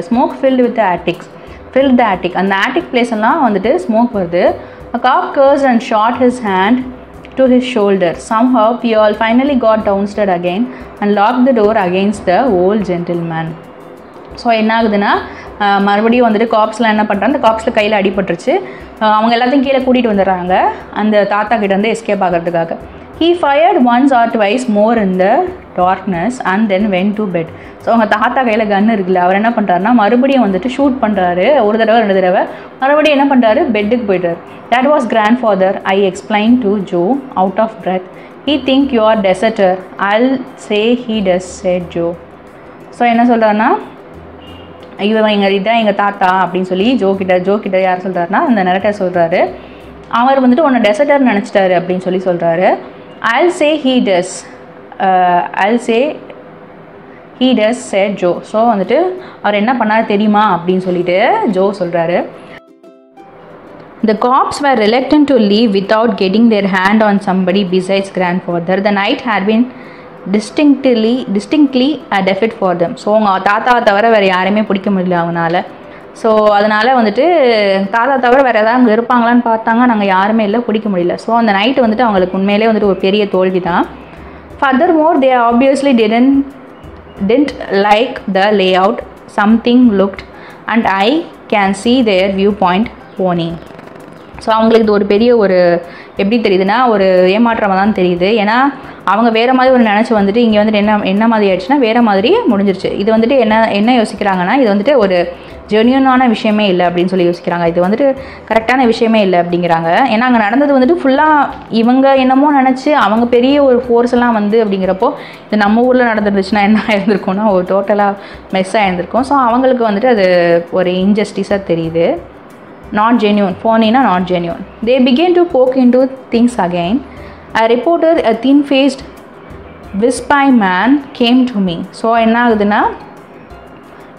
smoke filled with the attic, அந்த ஆட்டிக் பிளேஸ் எல்லாம் வந்துட்டு ஸ்மோக் வருது. A cop cursed and shot his hand to his shoulder. Somehow we all finally got downstairs again and locked the door against the old gentleman. So என்ன ஆகுதுன்னா, மறுபடியும் வந்துட்டு காப்ஸ்லாம் என்ன பண்ணுறாங்க, அந்த காப்ஸில் கையில் அடிபட்டுருச்சு, அவங்க எல்லாத்தையும் கீழே கூட்டிகிட்டு வந்துடுறாங்க அந்த தாத்தா கிட்ட வந்து எஸ்கேப் ஆகிறதுக்காக. He fired once or twice more in the darkness and then went to bed. So அவங்க தாத்தா கையில் கன் இருக்குல்ல, அவர் என்ன பண்ணுறாருனா மறுபடியும் வந்துட்டு ஷூட் பண்ணுறாரு, ஒரு தடவை 2 தடவை, மறுபடியும் என்ன பண்ணுறாரு, பெட்டுக்கு போய்ட்டார். That was grandfather, I explained to Joe out of breath. He think you are deserter. I'll say he does, said Joe. So என்ன சொல்கிறாருன்னா, இதான் எங்கள் தாத்தா அப்படின்னு சொல்லி ஜோ கிட்ட யார் சொல்கிறாருன்னா அந்த நரேட்டர் சொல்கிறாரு. அவர் வந்துட்டு உன்னை டெசர்டர் நினச்சிட்டாரு அப்படின்னு சொல்லி சொல்கிறாரு. I'll say he does. I'll say he does said Joe. So வந்துட்டு அவர் என்ன பண்ணார் தெரியுமா அப்படின்னு சொல்லிட்டு ஜோ சொல்கிறாரு. The cops were reluctant to leave without getting their hand on somebody besides grandfather. The night had been distinctly a defeat for them. So அவங்க தாத்தாவை தவிர வேறு யாரையுமே பிடிக்க முடியல அவங்களால. ஸோ அதனால் வந்துட்டு தாத்தா தவிர வேறு ஏதாவது அங்கே இருப்பாங்களான்னு பார்த்தாங்க, நாங்கள் யாருமே இல்லை, பிடிக்க முடியல. ஸோ அந்த நைட்டு வந்துட்டு அவங்களுக்கு உண்மையிலே வந்துட்டு ஒரு பெரிய தோல்வி தான். Furthermore, they obviously didn't like the layout. Something looked, and I can see their viewpoint pony. So அவங்களுக்கு இது ஒரு பெரிய ஒரு எப்படி தெரியுதுன்னா ஒரு ஏமாற்றமாக தான் தெரியுது. ஏன்னா அவங்க வேறு மாதிரி ஒரு நினச்சி வந்துட்டு இங்கே வந்துட்டு என்ன மாதிரி ஆயிடுச்சுன்னா வேறு மாதிரி முடிஞ்சிருச்சு. இது வந்துட்டு என்ன யோசிக்கிறாங்கன்னா இது வந்துட்டு ஒரு ஜென்யூனான விஷயமே இல்லை அப்படின்னு சொல்லி யோசிக்கிறாங்க. இது வந்துட்டு கரெக்டான விஷயமே இல்லை அப்படிங்கிறாங்க. ஏன்னா அங்கே நடந்தது வந்துட்டு ஃபுல்லாக இவங்க என்னமோ நினச்சி அவங்க பெரிய ஒரு ஃபோர்ஸ் எல்லாம் வந்து அப்படிங்கிறப்போ இது நம்ம ஊரில் நடந்துருந்துச்சுன்னா என்ன ஆயிருந்திருக்கும்னா ஒரு டோட்டலாக மெஸ் ஆயிருந்திருக்கும். ஸோ அவங்களுக்கு வந்துட்டு அது ஒரு இன்ஜஸ்டிஸாக தெரியுது. நாட் ஜென்யூன், ஃபோனினா not genuine. They began to poke into things again. A reporter, a thin-faced wispy man came to me. So என்ன ஆகுதுன்னா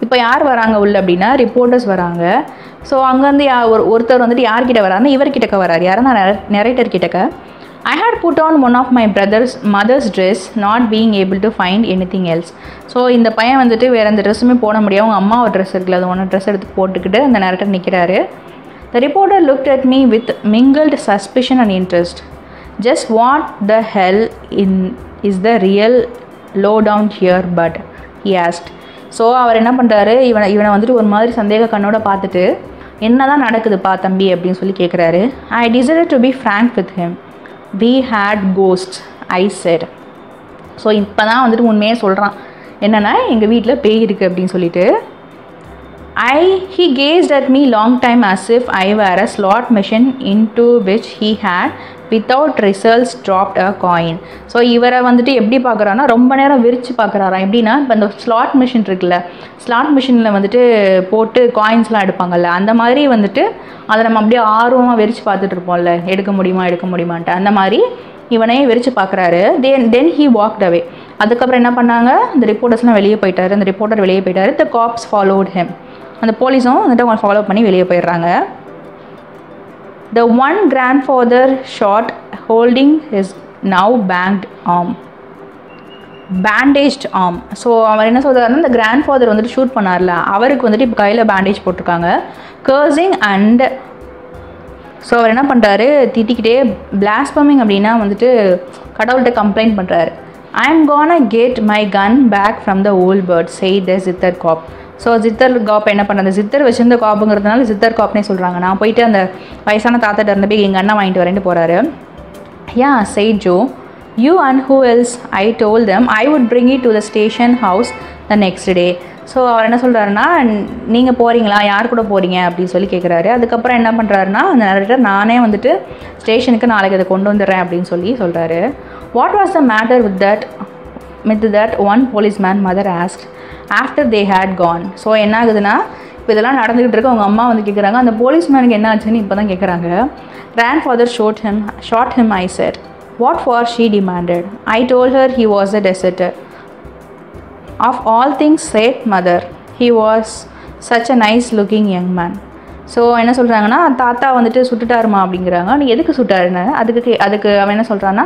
இப்போ யார் வராங்க உள்ள அப்படின்னா ரிப்போர்ட்டர்ஸ் வராங்க. ஸோ அங்கேருந்து ஒருத்தர் வந்துட்டு யார்கிட்ட வராருன்னா இவர்கிட்டக்க வராரு. யாருன்னா நரேட்டர் கிட்டக்க. I had put on one of my mother's dress, not being able to find anything else. So இந்த பையன் வந்துட்டு வேறு எந்த ட்ரெஸ்ஸுமே போட முடியாது, அவங்க அம்மா ஒரு ட்ரெஸ் இருக்குல்ல அது ஒன்று ட்ரெஸ் எடுத்து போட்டுக்கிட்டு அந்த நரேட்டர் நிற்கிறாரு. The reporter looked at me with mingled suspicion and interest. Just what the hell is the real lowdown here, bud? He asked. So அவர் என்ன பண்ணுறாரு, இவனை வந்துட்டு ஒரு மாதிரி சந்தேக கண்ணோட பார்த்துட்டு என்ன தான் நடக்குதுப்பா தம்பி அப்படின்னு சொல்லி கேட்குறாரு. I decided to be frank with him. We had ghosts, I said. So இப்போ தான் வந்துட்டு உண்மையே சொல்கிறான், என்னென்னா எங்கள் வீட்டில் பேய் இருக்குது அப்படின்னு சொல்லிட்டு. He gazed at me long time as if I were a slot machine into which he had without results dropped a coin. So இவரை வந்துட்டு எப்படி பார்க்குறான்னா ரொம்ப நேரம் விரித்து பார்க்குறாராம். எப்படின்னா இப்போ இந்த ஸ்லாட் மிஷின் இருக்குல்ல, ஸ்லாட் மிஷினில் வந்துட்டு போட்டு காயின்ஸ்லாம் எடுப்பாங்கல்ல, அந்த மாதிரி வந்துட்டு அதை நம்ம அப்படியே ஆர்வமாக விரித்து பார்த்துட்டு இருப்போம்ல, எடுக்க முடியுமான்ட்டு அந்த மாதிரி இவனையே விரித்து பார்க்குறாரு. தென் he walked away. அதுக்கப்புறம் என்ன பண்ணாங்க, இந்த ரிப்போர்ட்டர்ஸ்லாம் வெளியே போயிட்டாரு. அந்த ரிப்போர்ட்டர் வெளியே போயிட்டாரு. The cops followed him. அந்த போலீஸும் வந்துட்டு அவங்க ஃபாலோ பண்ணி வெளியே போயிடுறாங்க. The one grandfather shot holding his now bandaged arm. So அவர் என்ன சொல்கிறாருன்னா இந்த கிராண்ட்ஃபாதர் வந்துட்டு ஷூட் பண்ணார்ல அவருக்கு வந்துட்டு இப்போ கையில் பேண்டேஜ் போட்டிருக்காங்க. கர்சிங் அண்ட் ஸோ அவர் என்ன பண்ணுறாரு திட்டிக்கிட்டே blaspheming அப்படின்னா வந்துட்டு கடவுள்கிட்ட கம்ப்ளைண்ட் பண்ணுறாரு. I am gonna get my gun back from the old bird, said the Zither cop. So zither cop என்ன பண்ணுறது, ஜித்தர் வச்சிருந்த காப்புங்கிறதுனால ஜித்தர் காப்னே சொல்கிறாங்க. நான் போயிட்டு அந்த வயசான தாத்தாட்ட இருந்து போய் எங்கள் அண்ணன் வாங்கிட்டு வரேன்ட்டு போகிறாரு. Yeah, said Joe. You and who else? I told them I would bring it to the station house the next day. So அவர் என்ன சொல்கிறாருன்னா நீங்கள் போகிறீங்களா, யார் கூட போகிறீங்க அப்படின்னு சொல்லி கேட்குறாரு. அதுக்கப்புறம் என்ன பண்ணுறாருன்னா அந்த நரேட்டர் நானே வந்துட்டு ஸ்டேஷனுக்கு நாளைக்கு அதை கொண்டு வந்துடுறேன் அப்படின்னு சொல்லி சொல்கிறாரு. What was the matter with that one policeman, mother asked after they had gone. So என்ன ஆகுதுன்னா இப்போ இதெல்லாம் நடந்துகிட்டு இருக்கு. அவங்க அம்மா வந்து கேட்குறாங்க அந்த போலீஸ்மேனுக்கு என்ன ஆச்சுன்னு இப்போ தான் கேட்குறாங்க. Grandfather shot him, I said. What for? She demanded. I told her he was a deserter. Of all things, said mother. He was such a nice looking young man. So என்ன சொல்கிறாங்கன்னா தாத்தா வந்துட்டு சுட்டுட்டாருமா அப்படிங்கிறாங்க. நீ எதுக்கு சுட்டாருன்னு அதுக்கு அவன் என்ன சொல்கிறான்னா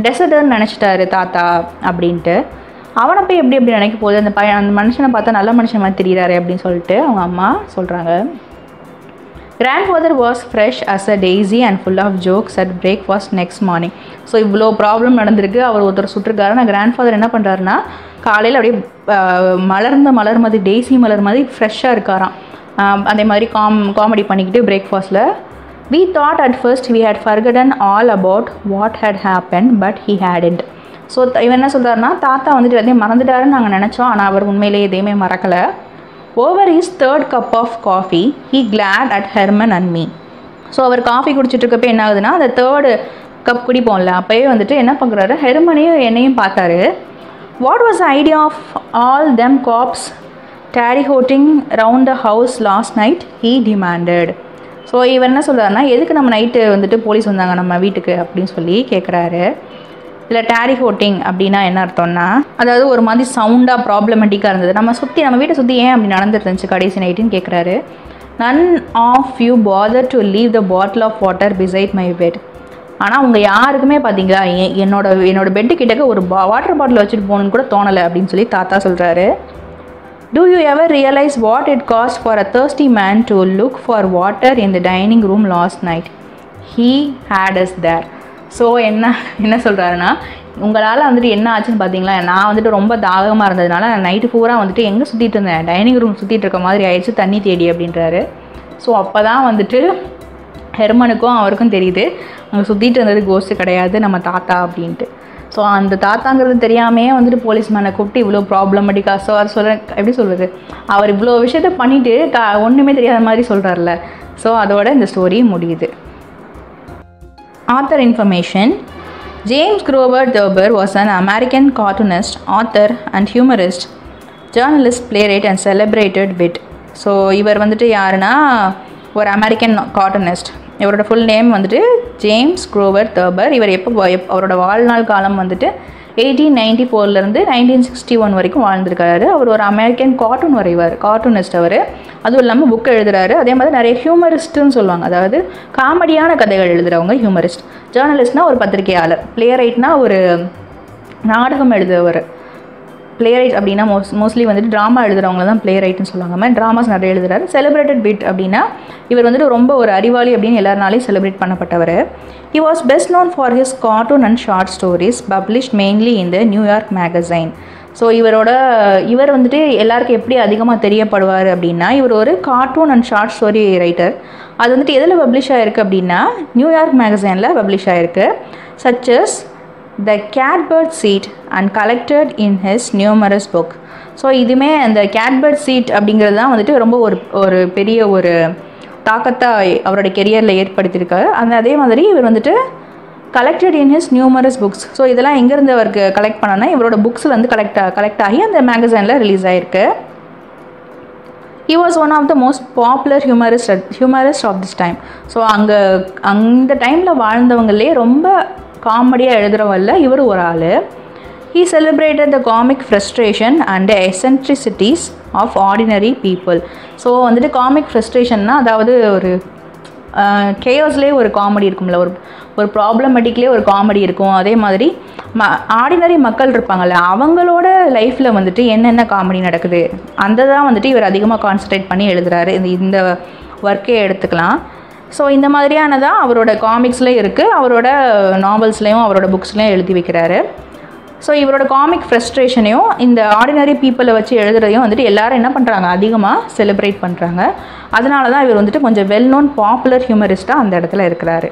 டெசர்டர்னு நினச்சிட்டாரு தாத்தா அப்படின்ட்டு. அவனை போய் எப்படி நினைக்க போகுது, அந்த மனுஷனை பார்த்தா நல்ல மனுஷன் மாதிரி தெரிகிறாரு அப்படின்னு சொல்லிட்டு அவங்க அம்மா சொல்கிறாங்க. Grandfather was fresh as a daisy and full of jokes at breakfast next morning. So இவ்வளோ ப்ராப்ளம் நடந்திருக்கு, அவர் ஒருத்தர் சுட்டுருக்காரு. நான் கிராண்ட்ஃபாதர் என்ன பண்ணுறாருன்னா காலையில் அப்படியே மலர் மாதிரி டெய்ஸி மலர் மாதிரி ஃப்ரெஷ்ஷாக இருக்காராம். அதே மாதிரி காமெடி பண்ணிக்கிட்டு பிரேக்ஃபாஸ்ட்டில். We thought at first we had forgotten all about what had happened, but he hadn't. So இவன் என்ன சொல்கிறாருன்னா தாத்தா வந்துட்டு எதையும் மறந்துட்டாருன்னு நாங்கள் நினச்சோம், ஆனால் அவர் உண்மையிலே எதையுமே மறக்கலை. Over his third cup of coffee, he glared at Herman and me. So அவர் காஃபி குடிச்சிட்ருக்கப்போ என்ன ஆகுதுன்னா அந்த தேர்டு கப் குடிப்போம்ல அப்போயே வந்துட்டு என்ன பண்ணுறாரு, ஹெர்மனையும் என்னையும் பார்த்தாரு. What was the idea of all them cops terryhoting round the house last night? He demanded. So இவர் என்ன சொல்கிறாருன்னா எதுக்கு நம்ம நைட்டு வந்துட்டு போலீஸ் வந்தாங்க நம்ம வீட்டுக்கு அப்படின்னு சொல்லி கேட்குறாரு. இதில் டேரி ஹோட்டிங் அப்படின்னா என்ன அர்த்தம்னா, அதாவது ஒரு மாதிரி சவுண்டாக ப்ராப்ளமேட்டிக்காக இருந்தது. நம்ம வீட்டை சுற்றி ஏன் அப்படி நடந்துட்டு இருந்துச்சு கடைசி நைட்டுன்னு கேட்குறாரு. None of you bother to leave the bottle of water beside my bed. ஆனால் உங்கள் யாருக்குமே பார்த்தீங்களா என்னோட பெட்டு கிட்டக்க ஒரு வாட்டர் பாட்டில் வச்சுட்டு போகணுன்னு கூட தோணலை அப்படின்னு சொல்லி தாத்தா சொல்கிறாரு. Do you ever realize what it cost for a thirsty man to look for water in the dining room last night? He had us there. So என்ன சொல்கிறாருன்னா, உங்களால் வந்துட்டு என்ன ஆச்சுன்னு பார்த்தீங்களா, நான் வந்துட்டு ரொம்ப தாகமாக இருந்ததுனால நைட்டு பூரா வந்துட்டு எங்கே சுற்றிட்டு இருந்தேன், டைனிங் ரூம் சுற்றிட்டு இருக்க மாதிரி ஆயிடுச்சு தண்ணி தேடி அப்படின்றாரு. ஸோ அப்போ தான் வந்துட்டு ஹெர்மனுக்கும் அவருக்கும் தெரியுது அவங்க சுற்றிட்டு இருந்தது கோஸ்ட்டு கிடையாது, நம்ம தாத்தா அப்படின்ட்டு. ஸோ அந்த தாத்தாங்கிறது தெரியாமையே வந்துட்டு போலீஸ்மேனை கூப்பிட்டு இவ்வளோ ப்ராப்ளமேட்டிக்காக ஸோ அவர் எப்படி சொல்கிறது, அவர் இவ்வளோ விஷயத்த பண்ணிவிட்டு ஒன்றுமே தெரியாத மாதிரி சொல்கிறார்ல. ஸோ அதோட இந்த ஸ்டோரி முடியுது. Author information. James Grover Thurber was an American cartoonist, author and humorist, journalist, playwright and celebrated wit. So இவர் வந்துட்டு யாருன்னா ஒரு அமெரிக்கன் கார்ட்டூனிஸ்ட். இவரோட ஃபுல் நேம் வந்துட்டு ஜேம்ஸ் குரோவர் தர்பர். இவர் அவரோட வாழ்நாள் காலம் வந்துட்டு 1894 1961 வரைக்கும் வாழ்ந்திருக்காரு. அவர் ஒரு அமெரிக்கன் கார்ட்டூனிஸ்ட் அவர். அதுவும் இல்லாமல் புக் எழுதுறாரு. அதே மாதிரி நிறைய ஹியூமரிஸ்ட்டுன்னு சொல்லுவாங்க, அதாவது காமெடியான கதைகள் எழுதுகிறவங்க ஹியூமரிஸ்ட். ஜேர்னலிஸ்ட்னால் ஒரு பத்திரிகையாளர். பிளேரைட்னா ஒரு நாடகம் எழுதுறவர். பிளேரைட் அப்படின்னா மோஸ்ட்லி வந்துட்டு ட்ராமா எழுதுகிறவங்கள தான் பிளேரைட்னு சொல்லுவாங்க. மாதிரி ட்ராமாஸ் நிறைய எழுதுறாரு. செலிப்ரேட்டட் விட் அப்படின்னா இவர் வந்துட்டு ரொம்ப ஒரு அறிவாளி அப்படின்னு எல்லாருனாலையும் celebrate பண்ணப்பட்டவர். He was best known for his cartoon and short stories published mainly in the New York Magazine. So இவர் வந்துட்டு எல்லாருக்கும் எப்படி அதிகமாக தெரியப்படுவார் அப்படின்னா, இவர் ஒரு cartoon and short story writer. அது வந்துட்டு எதில் பப்ளிஷ் ஆகிருக்கு அப்படின்னா நியூயார்க் மேகசைனில் பப்ளிஷ் ஆகிருக்கு. such as The Catbird Seat and collected in his numerous book. So இதுவுமே அந்த கேட்பர்ட் சீட் அப்படிங்கிறது தான் வந்துட்டு ரொம்ப ஒரு பெரிய ஒரு தாக்கத்தை அவரோட கெரியரில் ஏற்படுத்தியிருக்காரு. அதே மாதிரி இவர் வந்துட்டு collected in his numerous books. So இதெல்லாம் எங்கேருந்து அவருக்கு கலெக்ட் பண்ணோன்னா இவரோட புக்ஸில் வந்து கலெக்ட் ஆகி அந்த மேகசைனில் ரிலீஸ் ஆகிருக்கு. He was one of the most popular humorist of this time. So அந்த டைமில் வாழ்ந்தவங்களே ரொம்ப காமெடியாக எழுதுகிறவல்ல இவர் ஒரு ஆள். He celebrated the comic frustration and the eccentricities of ordinary people. So வந்துட்டு காமிக் ஃப்ரஸ்ட்ரேஷன்னா அதாவது ஒரு கேயோஸ்லேயே ஒரு காமெடி இருக்கும்ல, ஒரு ப்ராப்ளமேட்டிக்லேயே ஒரு காமெடி இருக்கும். அதே மாதிரி ஆர்டினரி மக்கள் இருப்பாங்கள்ல, அவங்களோட லைஃப்பில் வந்துட்டு என்னென்ன காமெடி நடக்குது அந்த தான் வந்துட்டு இவர் அதிகமாக கான்சன்ட்ரேட் பண்ணி எழுதுகிறாரு. இந்த ஒர்க்கே எடுத்துக்கலாம். ஸோ இந்த மாதிரியானதான் அவரோட காமிக்ஸ்லேயும் இருக்குது, அவரோட நாவல்ஸ்லேயும் அவரோட புக்ஸ்லேயும் எழுதி வைக்கிறாரு. ஸோ இவரோட காமிக் ஃப்ரஸ்ட்ரேஷனையும் இந்த ஆர்டினரி பீப்புளை வச்சு எழுதுறதையும் வந்துட்டு எல்லாரும் என்ன பண்ணுறாங்க, அதிகமாக செலிப்ரேட் பண்ணுறாங்க. அதனால தான் இவர் வந்துட்டு கொஞ்சம் வெல் நோன் பாப்புலர் ஹியூமரிஸ்ட்டாக அந்த இடத்துல இருக்கிறாரு.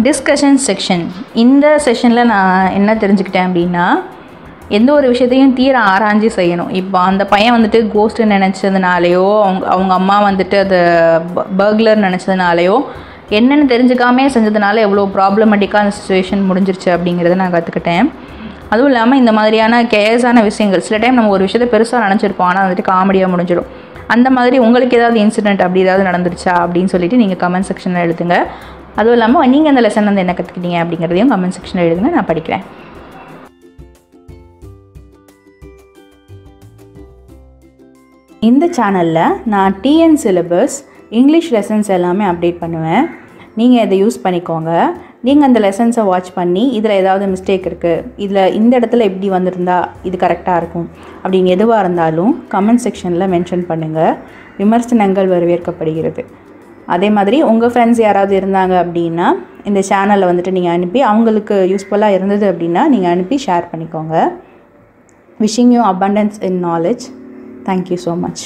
Discussion section. இந்த செஷனில் நான் என்ன தெரிஞ்சுக்கிட்டேன் அப்படின்னா, எந்த ஒரு விஷயத்தையும் தீர ஆராய்ச்சி செய்யணும். இப்போ அந்த பையன் வந்துட்டு கோஸ்ட்டு நினச்சதுனாலையோ அவங்க அம்மா வந்துட்டு அது பர்க்லர் நினச்சதுனாலையோ என்னென்னு தெரிஞ்சுக்காமே செஞ்சதுனால எவ்வளோ ப்ராப்ளமேட்டிக்கான சுச்சுவேஷன் முடிஞ்சிருச்சு அப்படிங்கிறத நான் கற்றுக்கிட்டேன். அதுவும் இல்லாமல் இந்த மாதிரியான கேஸான விஷயங்கள் சில டைம் நம்ம ஒரு விஷயத்தை பெருசாக நினச்சிருப்போம், ஆனால் வந்துட்டு காமெடியாக முடிஞ்சிடும். அந்த மாதிரி உங்களுக்கு ஏதாவது இன்சிடென்ட் அப்படி ஏதாவது நடந்துருச்சா அப்படின்னு சொல்லிட்டு நீங்கள் கமெண்ட் செக்ஷனில் எழுதுங்க. அதுவும் இல்லாமல் நீங்கள் அந்த லெசன் வந்து என்ன கற்றுக்கிட்டீங்க அப்படிங்கிறதையும் கமெண்ட் செக்ஷனில் எழுதுங்க, நான் படிக்கிறேன். இந்த சேனலில் நான் டிஎன் சிலபஸ் இங்கிலீஷ் லெசன்ஸ் எல்லாமே அப்டேட் பண்ணுவேன். நீங்கள் இதை யூஸ் பண்ணிக்கோங்க. நீங்கள் அந்த லெசன்ஸை வாட்ச் பண்ணி இதில் ஏதாவது மிஸ்டேக் இருக்குது, இதில் இந்த இடத்துல இப்படி வந்திருந்தா இது கரெக்டாக இருக்கும் அப்படின்னு எதுவாக இருந்தாலும் கமெண்ட் செக்ஷனில் மென்ஷன் பண்ணுங்கள். விமர்சனங்கள் வரவேற்கப்படுகிறது. அதே மாதிரி உங்கள் ஃப்ரெண்ட்ஸ் யாராவது இருந்தாங்க அப்படின்னா இந்த சேனலில் வந்துட்டு நீங்கள் அனுப்பி அவங்களுக்கு யூஸ்ஃபுல்லாக இருந்தது அப்படின்னா நீங்கள் அனுப்பி ஷேர் பண்ணிக்கோங்க. Wishing you abundance in knowledge. Thank you so much.